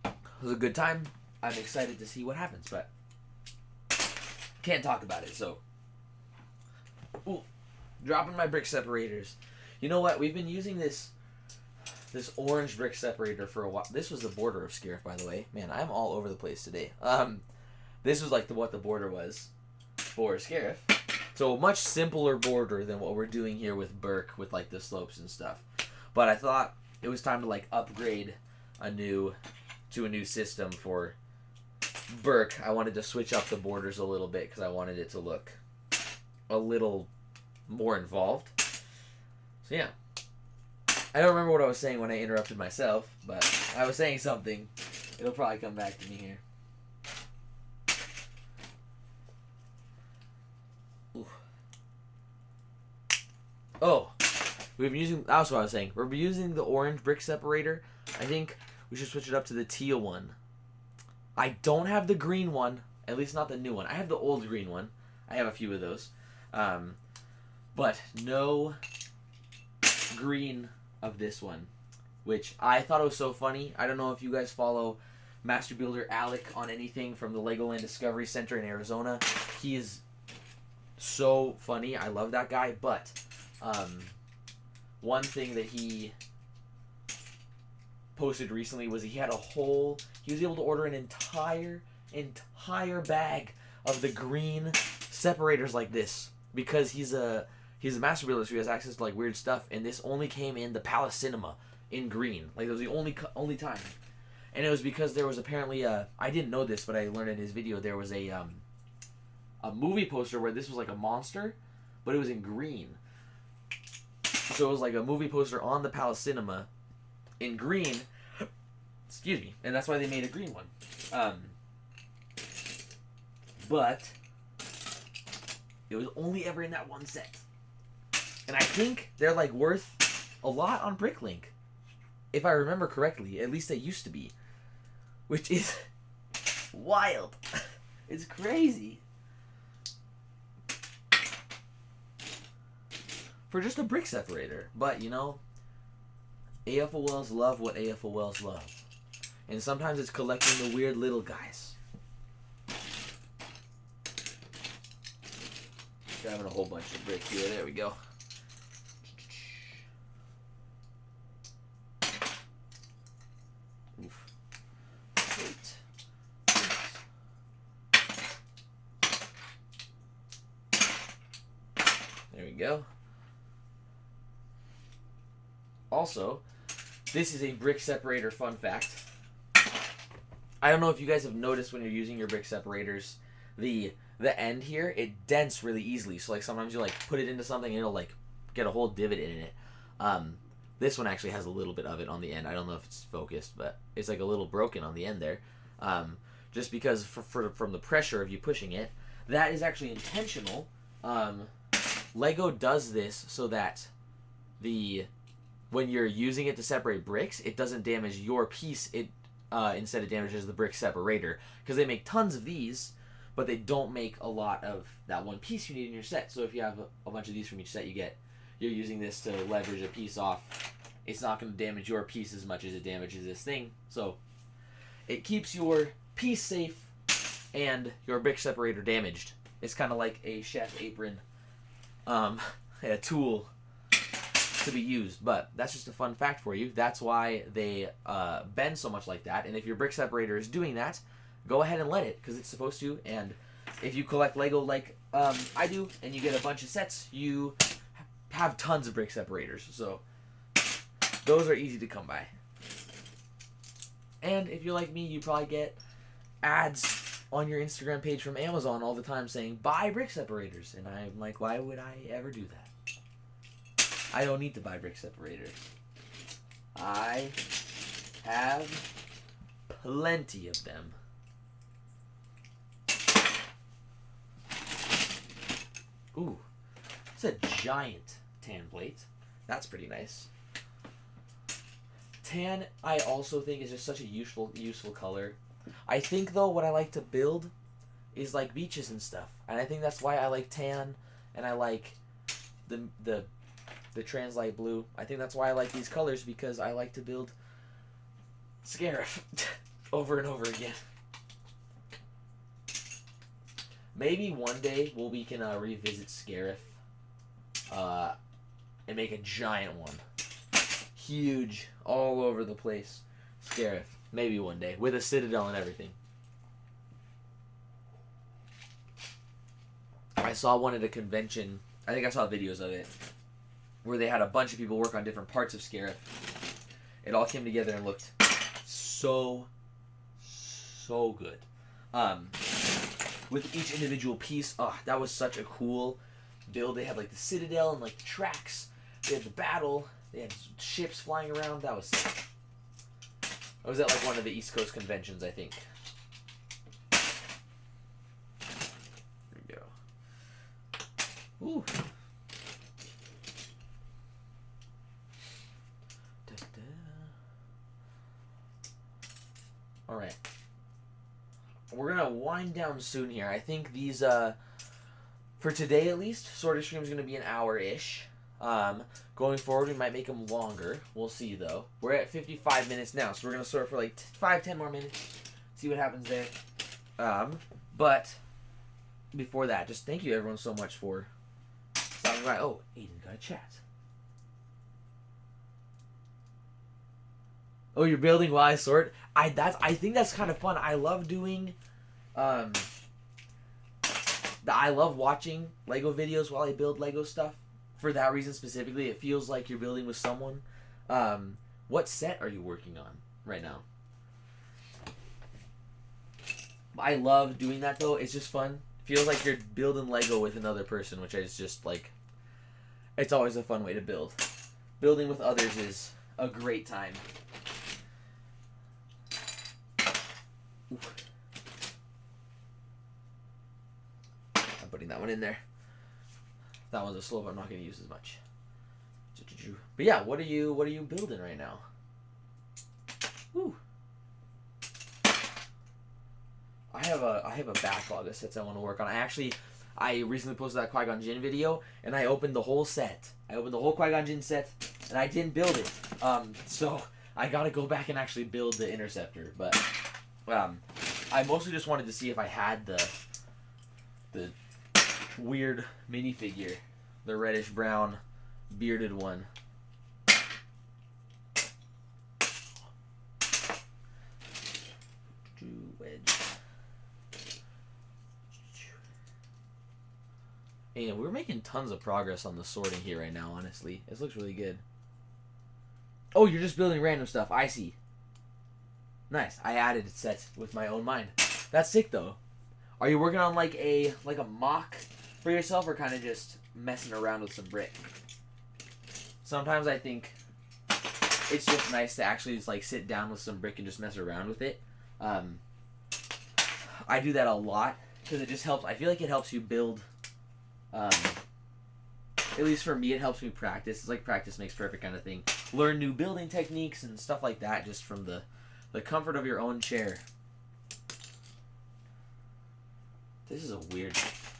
It was a good time. I'm excited to see what happens, but can't talk about it. So, dropping my brick separators. You know what? We've been using this orange brick separator for a while. This was the border of Scarif, by the way. Man, I'm all over the place today. This was like what the border was for Scarif. So a much simpler border than what we're doing here with Burke, with like the slopes and stuff. But I thought it was time to like upgrade to a new system for Burke. I wanted to switch up the borders a little bit because I wanted it to look a little more involved. So yeah. I don't remember what I was saying when I interrupted myself, but I was saying something. It'll probably come back to me here. Ooh. Oh, we've been using, that's what I was saying. We're using the orange brick separator. I think we should switch it up to the teal one. I don't have the green one, at least not the new one. I have the old green one. I have a few of those. But no green of this one, which I thought it was so funny. I don't know if you guys follow Master Builder Alec on anything from the Legoland Discovery Center in Arizona. He is so funny. I love that guy. But one thing that he posted recently was he was able to order an entire bag of the green separators like this, because he's a master builder, so he has access to like weird stuff, and this only came in the Palace Cinema in green. Like, it was the only time. And it was because there was apparently I didn't know this, but I learned in his video, there was a movie poster where this was like a monster, but it was in green. So it was like a movie poster on the Palace Cinema in green. Excuse me. And that's why they made a green one. But it was only ever in that one set. And I think they're like worth a lot on Bricklink, if I remember correctly. At least they used to be, which is wild. It's crazy for just a brick separator. But you know, AFOLs love what AFOLs love, and sometimes it's collecting the weird little guys. Grabbing a whole bunch of brick here. There we go. Oof. Wait. There we go. Also, this is a brick separator fun fact. I don't know if you guys have noticed when you're using your brick separators, the end here, it dents really easily. So like sometimes you like put it into something and it'll like get a whole divot in it. This one actually has a little bit of it on the end. I don't know if it's focused, but it's like a little broken on the end there. Just because from the pressure of you pushing it. That is actually intentional. Lego does this so that when you're using it to separate bricks, it doesn't damage your piece. Instead it damages the brick separator, because they make tons of these, but they don't make a lot of that one piece you need in your set. So if you have a bunch of these from each set you're using this to leverage a piece off, it's not going to damage your piece as much as it damages this thing. So it keeps your piece safe and your brick separator damaged. It's kind of like a chef apron, a tool to be used. But that's just a fun fact for you. That's why they bend so much like that. And if your brick separator is doing that, go ahead and let it, because it's supposed to. And if you collect Lego like I do, and you get a bunch of sets, you have tons of brick separators. So those are easy to come by. And if you're like me, you probably get ads on your Instagram page from Amazon all the time saying, buy brick separators. And I'm like, why would I ever do that? I don't need to buy brick separators. I have plenty of them. Ooh, it's a giant tan plate. That's pretty nice. Tan, I also think, is just such a useful color. I think though what I like to build is like beaches and stuff, and I think that's why I like tan, and I like the Translight blue. I think that's why I like these colors, because I like to build Scarif over and over again. Maybe one day we can revisit Scarif and make a giant one. Huge, all over the place Scarif. Maybe one day, with a citadel and everything. I saw one at a convention. I think I saw videos of it, where they had a bunch of people work on different parts of Scarif. it all came together and looked so good. With each individual piece, that was such a cool build. They had like the citadel and like the tracks. They had the battle. They had ships flying around. That was sick. I was at like one of the East Coast conventions, I think. There we go. Ooh. All right. We're gonna wind down soon here. I think these, for today at least, Sorted Stream is gonna be an hour-ish. Going forward, we might make them longer. We'll see, though. We're at 55 minutes now, so we're going to sort for like 5-10 more minutes. See what happens there. But before that, just thank you everyone so much for stopping by. Oh, Aiden got a chat. Oh, you're building while I sort? I think that's kind of fun. I love doing, I love watching Lego videos while I build Lego stuff. For that reason specifically, it feels like you're building with someone. What set are you working on right now? I love doing that though. It's just fun. Feels like you're building Lego with another person, which is just like, it's always a fun way to build. Building with others is a great time. Oof. I'm putting that one in there. That one's a slope I'm not going to use as much. But yeah, what are you building right now? Woo. I have a backlog of sets I want to work on. I recently posted that Qui-Gon Jinn video, and I opened the whole set. I opened the whole Qui-Gon Jinn set, and I didn't build it. So I got to go back and actually build the Interceptor. But I mostly just wanted to see if I had the weird minifigure, the reddish brown bearded one. Wedge. And we're making tons of progress on the sorting here right now, honestly. This looks really good. Oh, you're just building random stuff. I see. Nice. I added sets with my own mind. That's sick though. Are you working on like a mock for yourself, or kind of just messing around with some brick? Sometimes I think it's just nice to actually just like sit down with some brick and just mess around with it. I do that a lot because it just helps. I feel like it helps you build. At least for me, it helps me practice. It's like practice makes perfect kind of thing. Learn new building techniques and stuff like that just from the comfort of your own chair. This is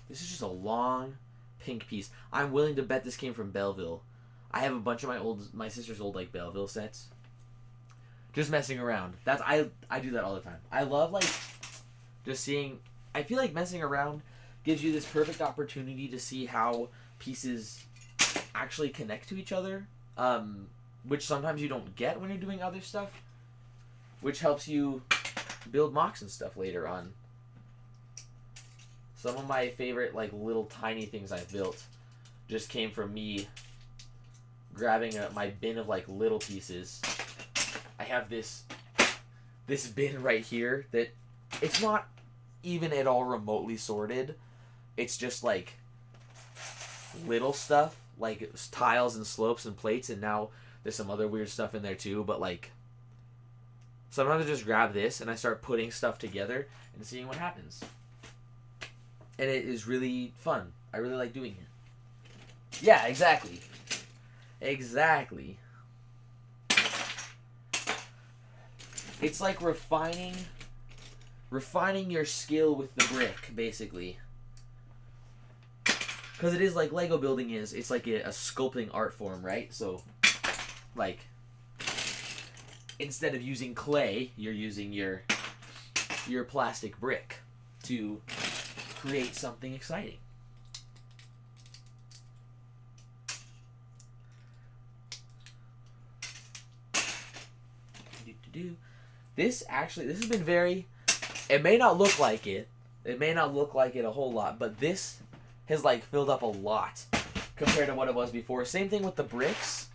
this is just a long pink piece. I'm willing to bet this came from Belleville. I have a bunch of my sister's old like Belleville sets. Just messing around. I do that all the time. I love like just seeing. I feel like messing around gives you this perfect opportunity to see how pieces actually connect to each other, which sometimes you don't get when you're doing other stuff, which helps you build mocks and stuff later on. Some of my favorite like little tiny things I've built just came from me grabbing my bin of like little pieces. I have this bin right here that it's not even at all remotely sorted. It's just like little stuff like tiles and slopes and plates, and now there's some other weird stuff in there too, but like sometimes I just grab this and I start putting stuff together and seeing what happens. And it is really fun. I really like doing it. Yeah, exactly. Exactly. It's like refining your skill with the brick, basically. Because it is like Lego building is. It's like a sculpting art form, right? So, like, instead of using clay, you're using your plastic brick to create something exciting. This has been very, it may not look like it a whole lot, but this has like filled up a lot compared to what it was before. Same thing with the bricks.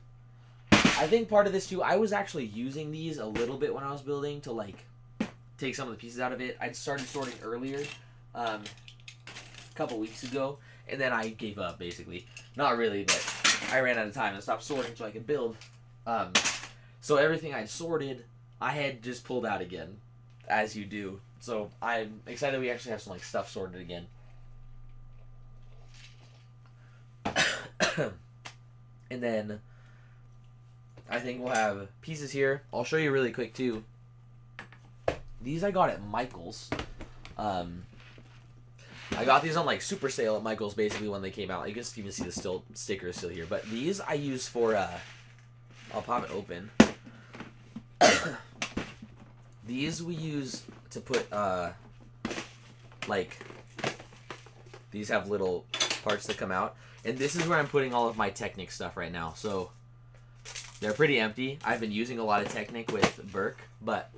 I think part of this too, I was actually using these a little bit when I was building to like take some of the pieces out of it. I'd started sorting earlier, a couple weeks ago, and then I gave up basically. Not really, but I ran out of time and stopped sorting so I could build. So everything I'd sorted, I had just pulled out again, as you do. So I'm excited we actually have some like stuff sorted again. And then I think we'll have pieces here. I'll show you really quick too. These I got at Michael's. I got these on like super sale at Michael's basically when they came out. You can even see the sticker is still here. But these I use for I'll pop it open. These we use to put like these have little parts that come out. And this is where I'm putting all of my Technic stuff right now. So they're pretty empty. I've been using a lot of Technic with Burke, but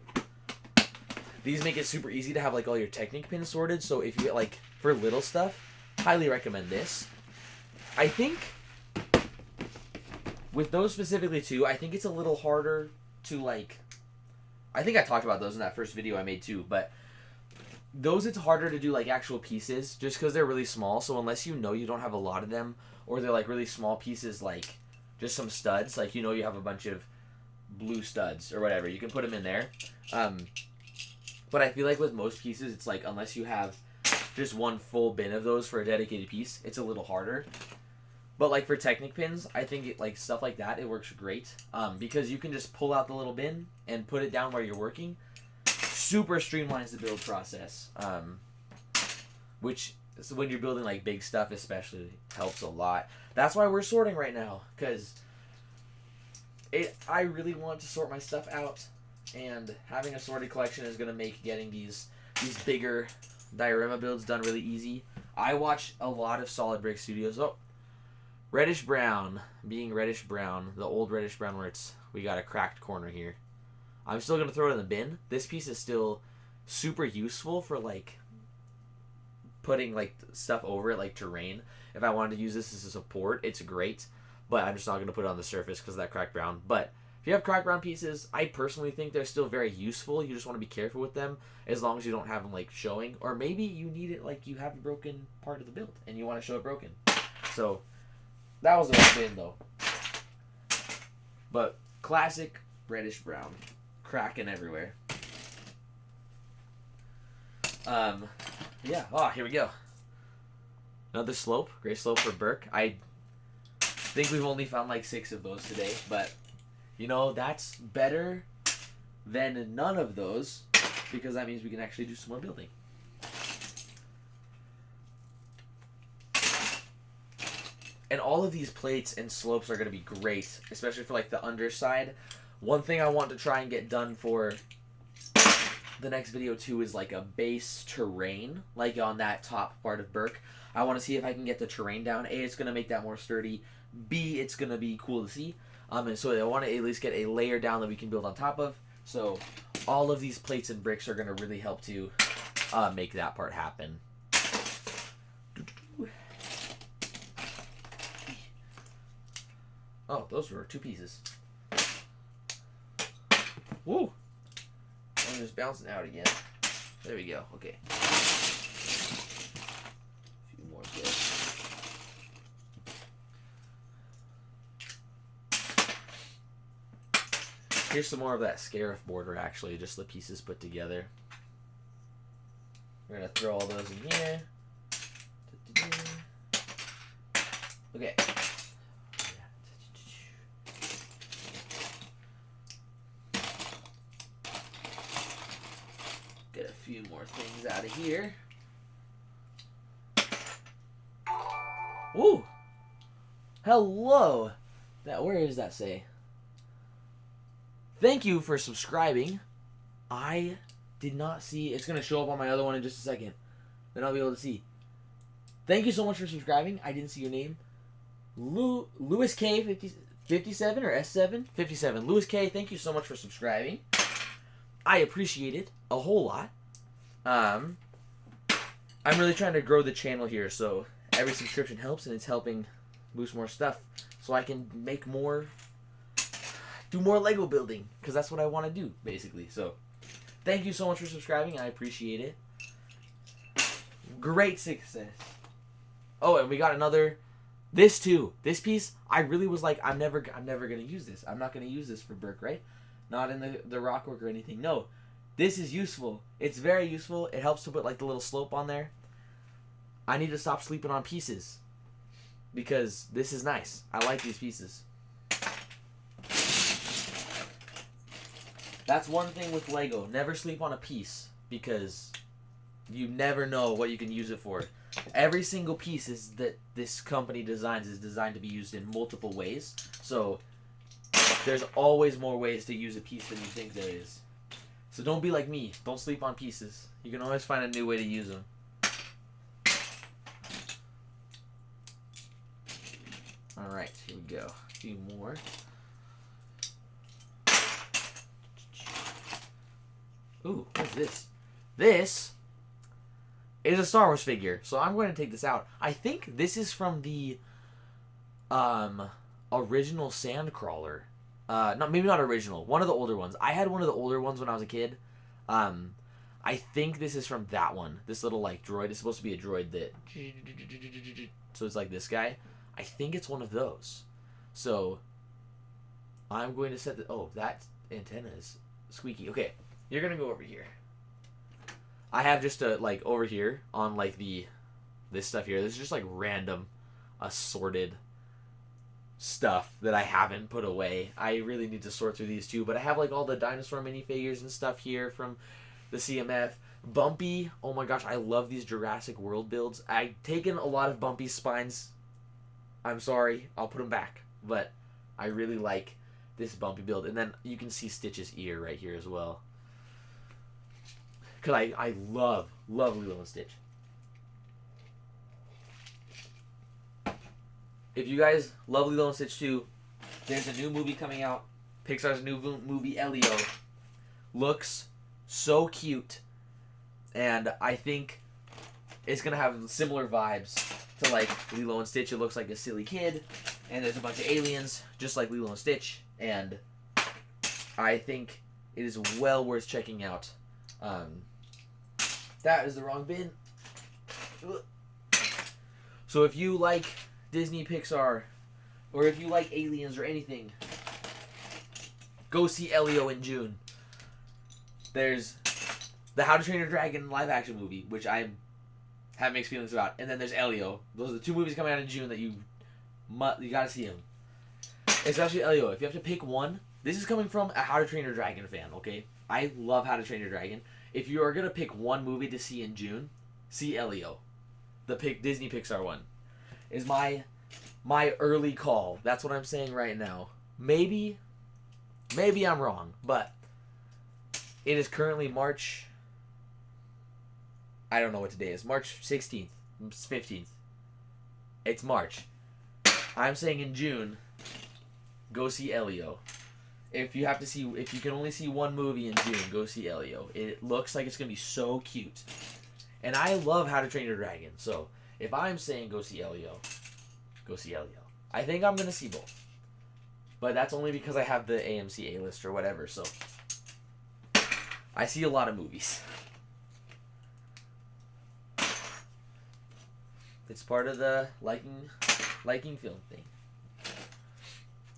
these make it super easy to have like all your Technic pins sorted. So if you get like for little stuff, highly recommend this. I think with those specifically too, I think it's a little harder to like, I think I talked about those in that first video I made too, but those it's harder to do like actual pieces just because they're really small. So unless you know you don't have a lot of them, or they're like really small pieces, like just some studs, like you know you have a bunch of blue studs or whatever, you can put them in there. But I feel like with most pieces, it's like unless you have just one full bin of those for a dedicated piece, it's a little harder. But like for Technic pins, I think it, like stuff like that, it works great because you can just pull out the little bin and put it down where you're working. Super streamlines the build process, which so when you're building like big stuff especially helps a lot. That's why we're sorting right now, because I really want to sort my stuff out, and having a sorted collection is going to make getting these bigger diorama builds done really easy. I watch a lot of Solid Brick Studios. Oh, reddish brown, being reddish brown, the old reddish brown where we got a cracked corner here. I'm still going to throw it in the bin. This piece is still super useful for like putting like stuff over it, like terrain. If I wanted to use this as a support, it's great, but I'm just not going to put it on the surface because of that cracked brown. But if you have cracked brown pieces, I personally think they're still very useful. You just want to be careful with them as long as you don't have them like showing, or maybe you need it like you have a broken part of the build and you want to show it broken. So that was the right bin though. But classic reddish brown. Cracking everywhere. Yeah. Oh, here we go. Another slope. Great slope for Burke. I think we've only found like 6 of those today, but you know, that's better than none of those because that means we can actually do some more building. And all of these plates and slopes are going to be great, especially for like the underside. One thing I want to try and get done for the next video too is like a base terrain, like on that top part of Burke. I want to see if I can get the terrain down. A, it's going to make that more sturdy. B, it's going to be cool to see. And so I want to at least get a layer down that we can build on top of. So all of these plates and bricks are going to really help to make that part happen. Oh, those were 2 pieces. Woo! I'm just bouncing out again. There we go. Okay. A few more good. Here's some more of that scarif border, actually, just the pieces put together. We're going to throw all those in here. Okay. Get a few more things out of here. Ooh! Hello! Where does that say? Thank you for subscribing. I did not see. It's going to show up on my other one in just a second. Then I'll be able to see. Thank you so much for subscribing. I didn't see your name. Louis K 57 or S7? 57. Louis K, thank you so much for subscribing. I appreciate it a whole lot. I'm really trying to grow the channel here, so every subscription helps, and it's helping boost more stuff so I can make more do more Lego building, because that's what I want to do, basically. So, thank you so much for subscribing. I appreciate it. Great success. Oh, and we got another. This too. This piece, I really was like, I'm never gonna use this. I'm not gonna use this for Burke, right? Not in the rock work or anything. No, this is useful. It's very useful. It helps to put like the little slope on there. I need to stop sleeping on pieces because this is nice. I like these pieces. That's one thing with Lego. Never sleep on a piece because you never know what you can use it for. Every single piece is that this company designs is designed to be used in multiple ways. So there's always more ways to use a piece than you think there is. So don't be like me. Don't sleep on pieces. You can always find a new way to use them. Alright, here we go. A few more. Ooh, what's this? This is a Star Wars figure, so I'm going to take this out. I think this is from the original Sandcrawler. Maybe not original. One of the older ones. I had one of the older ones when I was a kid. I think this is from that one. This little like droid is supposed to be a droid that. So it's like this guy. I think it's one of those. So I'm going to set the. Oh, that antenna is squeaky. Okay, you're gonna go over here. I have just a like over here on like this stuff here. This is just like random assorted stuff that I haven't put away. I really need to sort through these too, but I have like all the dinosaur minifigures and stuff here from the CMF. Bumpy, oh my gosh, I love these Jurassic World builds. I've taken a lot of Bumpy's spines. I'm sorry, I'll put them back, but I really like this Bumpy build. And then you can see Stitch's ear right here as well. Because I love Lilo and Stitch. If you guys love Lilo and Stitch too, there's a new movie coming out. Pixar's new movie, Elio. Looks so cute. And I think it's going to have similar vibes to like Lilo and Stitch. It looks like a silly kid. And there's a bunch of aliens, just like Lilo and Stitch. And I think it is well worth checking out. That is the wrong bin. So if you like Disney, Pixar, or if you like aliens or anything, go see Elio in June. There's the How to Train Your Dragon live action movie, which I have mixed feelings about, and then there's Elio. Those are the two movies coming out in June that you gotta see them. Especially Elio. If you have to pick one, this is coming from a How to Train Your Dragon fan. Okay, I love How to Train Your Dragon. If you are gonna pick one movie to see in June, see Elio, the Disney Pixar one. Is my early call. That's what I'm saying right now. Maybe I'm wrong, but it is currently March. I don't know what today is. March 16th, 15th. It's March. I'm saying in June, go see Elio. If you can only see one movie in June, go see Elio. It looks like it's gonna be so cute, and I love How to Train Your Dragon. So if I'm saying go see Elio, go see Elio. I think I'm gonna see both, but that's only because I have the AMC A-list or whatever. So I see a lot of movies. It's part of the liking film thing.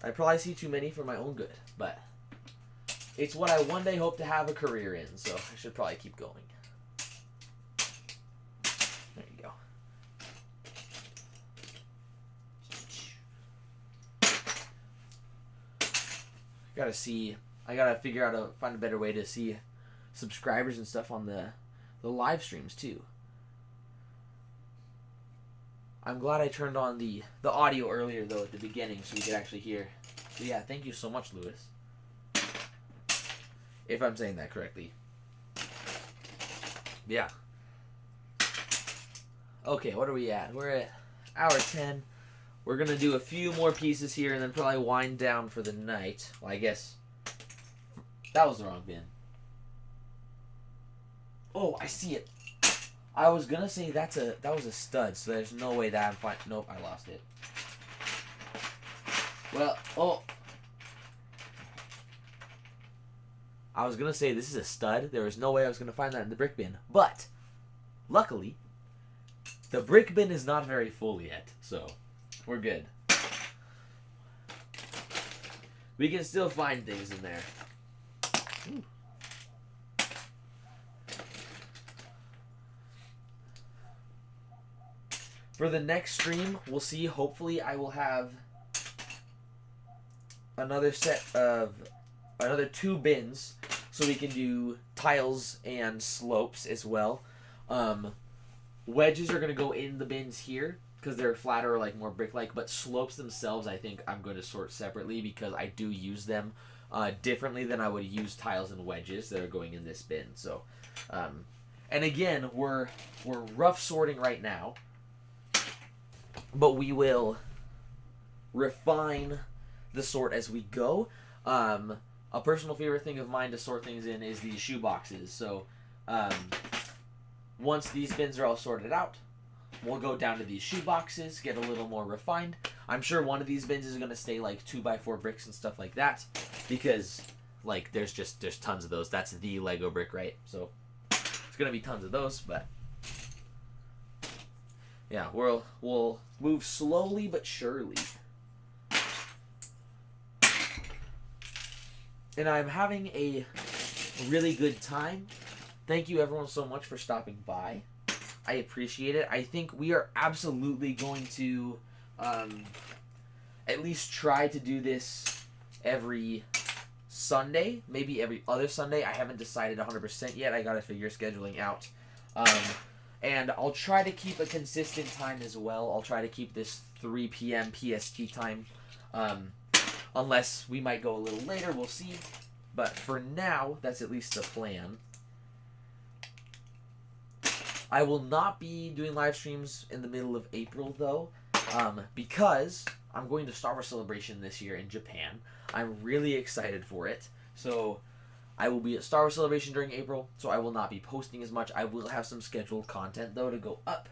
I probably see too many for my own good, but it's what I one day hope to have a career in, so I should probably keep going. There you go. I gotta figure out find a better way to see subscribers and stuff on the live streams too. I'm glad I turned on the audio earlier, though, at the beginning, so we could actually hear. So, yeah, thank you so much, Lewis. If I'm saying that correctly. Yeah. Okay, what are we at? We're at hour 10. We're going to do a few more pieces here and then probably wind down for the night. Well, I guess that was the wrong bin. Oh, I see it. I was gonna say that was a stud, so there's no way that I'm fine. Nope, I lost it. Well, oh. I was going to say this is a stud. There was no way I was going to find that in the brick bin. But, luckily, the brick bin is not very full yet. So, we're good. We can still find things in there. Ooh. For the next stream, we'll see. Hopefully, I will have another 2 bins so we can do tiles and slopes as well. Wedges are going to go in the bins here because they're flatter or like more brick-like, but slopes themselves I think I'm going to sort separately because I do use them differently than I would use tiles and wedges that are going in this bin. So, and again, we're rough sorting right now, but we will refine the sort as we go. A personal favorite thing of mine to sort things in is these shoe boxes. So once these bins are all sorted out, we'll go down to these shoe boxes, get a little more refined. I'm sure one of these bins is going to stay like 2x4 bricks and stuff like that because like there's tons of those. That's the Lego brick, right? So it's going to be tons of those, but yeah, we'll move slowly but surely. And I'm having a really good time. Thank you everyone so much for stopping by. I appreciate it. I think we are absolutely going to at least try to do this every Sunday, maybe every other Sunday. I haven't decided 100% yet. I got to figure scheduling out. And I'll try to keep a consistent time as well. I'll try to keep this 3 p.m. PST time. Unless we might go a little later, we'll see. But for now, that's at least the plan. I will not be doing live streams in the middle of April, though, because I'm going to Star Wars Celebration this year in Japan. I'm really excited for it. So I will be at Star Wars Celebration during April, so I will not be posting as much. I will have some scheduled content, though, to go up.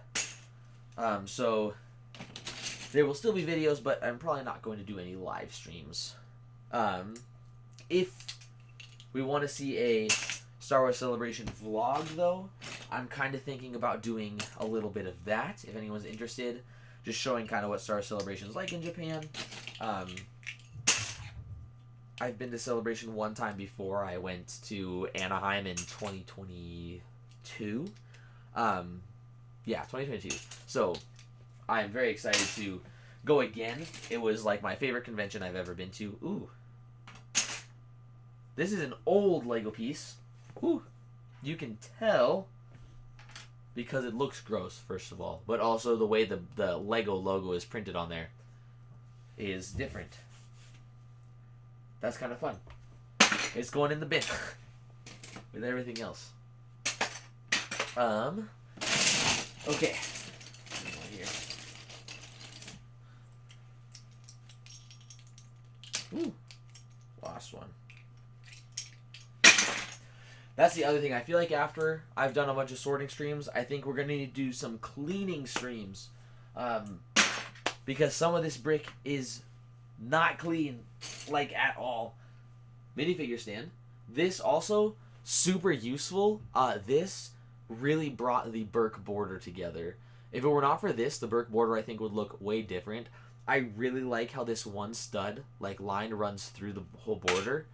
So there will still be videos, but I'm probably not going to do any live streams. If we want to see a Star Wars Celebration vlog, though, I'm kind of thinking about doing a little bit of that, if anyone's interested. Just showing kind of what Star Wars Celebration is like in Japan. I've been to Celebration one time before. I went to Anaheim in 2022. Yeah, 2022. So I'm very excited to go again. It was like my favorite convention I've ever been to. Ooh. This is an old Lego piece. Ooh. You can tell because it looks gross, first of all. But also the way the Lego logo is printed on there is different. That's kind of fun. It's going in the bin with everything else. Okay. Ooh, lost one. That's the other thing. I feel like after I've done a bunch of sorting streams, I think we're going to need to do some cleaning streams. Because some of this brick is not clean, like, at all. Minifigure stand. This also, super useful. This really brought the Burke border together. If it were not for this, the Burke border, I think, would look way different. I really like how this one stud, like, line runs through the whole border.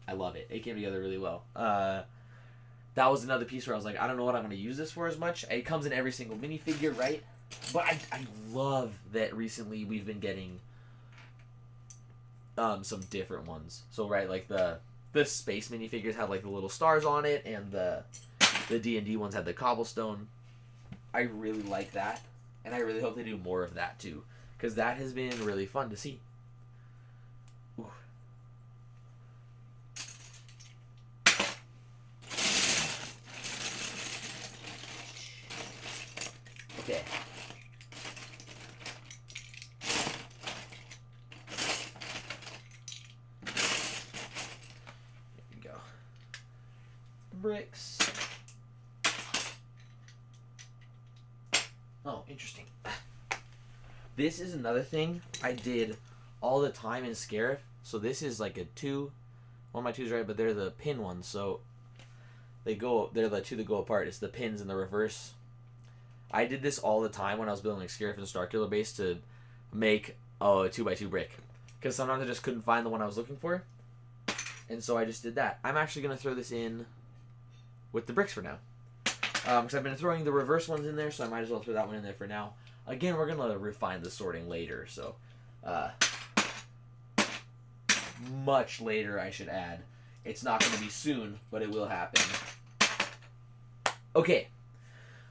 I love it. It came together really well. That was another piece where I was like, I don't know what I'm going to use this for as much. It comes in every single minifigure, right? But I love that recently we've been getting some different ones. So, right, like the space minifigures had like the little stars on it, and the D&D ones had the cobblestone. I really like that, and I really hope they do more of that too, because that has been really fun to see. Ooh. Okay. Here we go. Bricks. Oh, interesting. This is another thing I did all the time in Scarif. So this is like a 2, One of my twos right, but they're the pin ones, so they're the two that go apart. It's the pins in the reverse. I did this all the time when I was building like Scarif and Starkiller base to make a 2x2 brick. Because sometimes I just couldn't find the one I was looking for. And so I just did that. I'm actually going to throw this in with the bricks for now. Because I've been throwing the reverse ones in there, so I might as well throw that one in there for now. Again, we're going to refine the sorting later, so... much later, I should add. It's not going to be soon, but it will happen. Okay.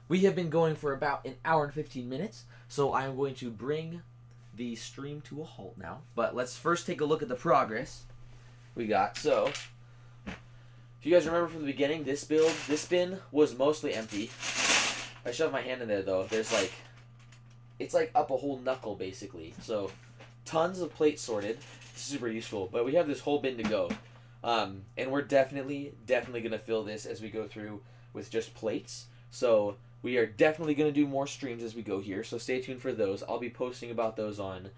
We have been going for about an hour and 15 minutes, so I'm going to bring the stream to a halt now. But let's first take a look at the progress we got. So, if you guys remember from the beginning, this bin was mostly empty. I shoved my hand in there, though. There's like... It's like up a whole knuckle, basically. So, tons of plates sorted. Super useful. But we have this whole bin to go. And we're definitely going to fill this as we go through with just plates. So... We are definitely going to do more streams as we go here, so stay tuned for those. I'll be posting about those on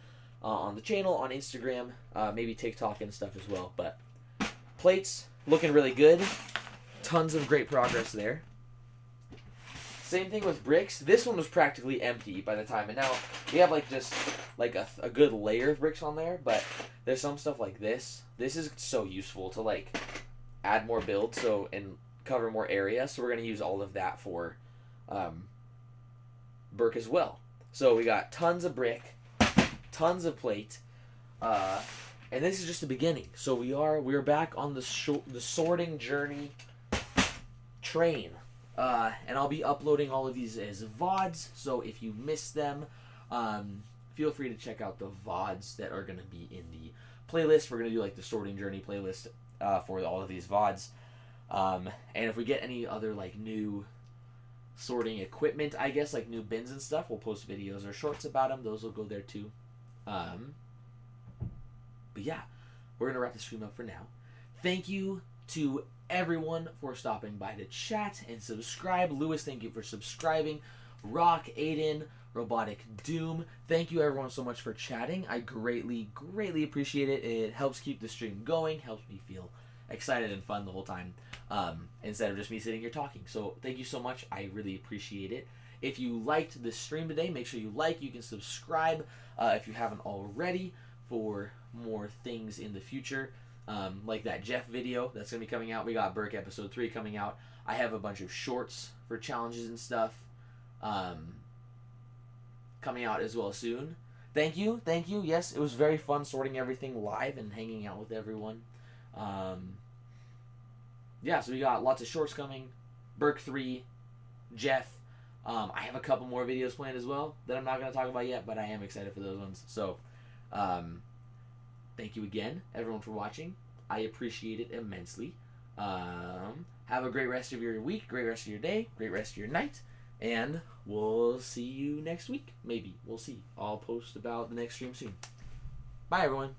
the channel, on Instagram, maybe TikTok and stuff as well. But plates, looking really good. Tons of great progress there. Same thing with bricks. This one was practically empty by the time, and now we have like just like a good layer of bricks on there, but there's some stuff like this. This is so useful to like add more build and cover more area, so we're going to use all of that for... Burke as well. So we got tons of brick, tons of plate, and this is just the beginning. So we're back on the sorting journey train, and I'll be uploading all of these as VODs. So if you missed them, feel free to check out the VODs that are going to be in the playlist. We're going to do like the sorting journey playlist for all of these VODs, and if we get any other like new sorting equipment, I guess, like new bins and stuff, we'll post videos or shorts about them. Those will go there too. But yeah, we're going to wrap the stream up for now. Thank you to everyone for stopping by to chat and subscribe. Lewis, thank you for subscribing. Rock, Aiden, Robotic Doom, thank you everyone so much for chatting. I greatly appreciate it. It helps keep the stream going, helps me feel excited and fun the whole time, instead of just me sitting here talking. So thank you so much. I really appreciate it. If you liked this stream today, make sure you can subscribe if you haven't already for more things in the future, like that Jeff video that's going to be coming out. We got Burke episode 3 coming out. I have a bunch of shorts for challenges and stuff coming out as well soon. Thank you. Yes, it was very fun sorting everything live and hanging out with everyone. Yeah, so we got lots of shorts coming. Burke 3, Jeff. I have a couple more videos planned as well that I'm not going to talk about yet, but I am excited for those ones. So, thank you again, everyone, for watching. I appreciate it immensely. Have a great rest of your week, great rest of your day, great rest of your night, and we'll see you next week. Maybe. We'll see. I'll post about the next stream soon. Bye, everyone.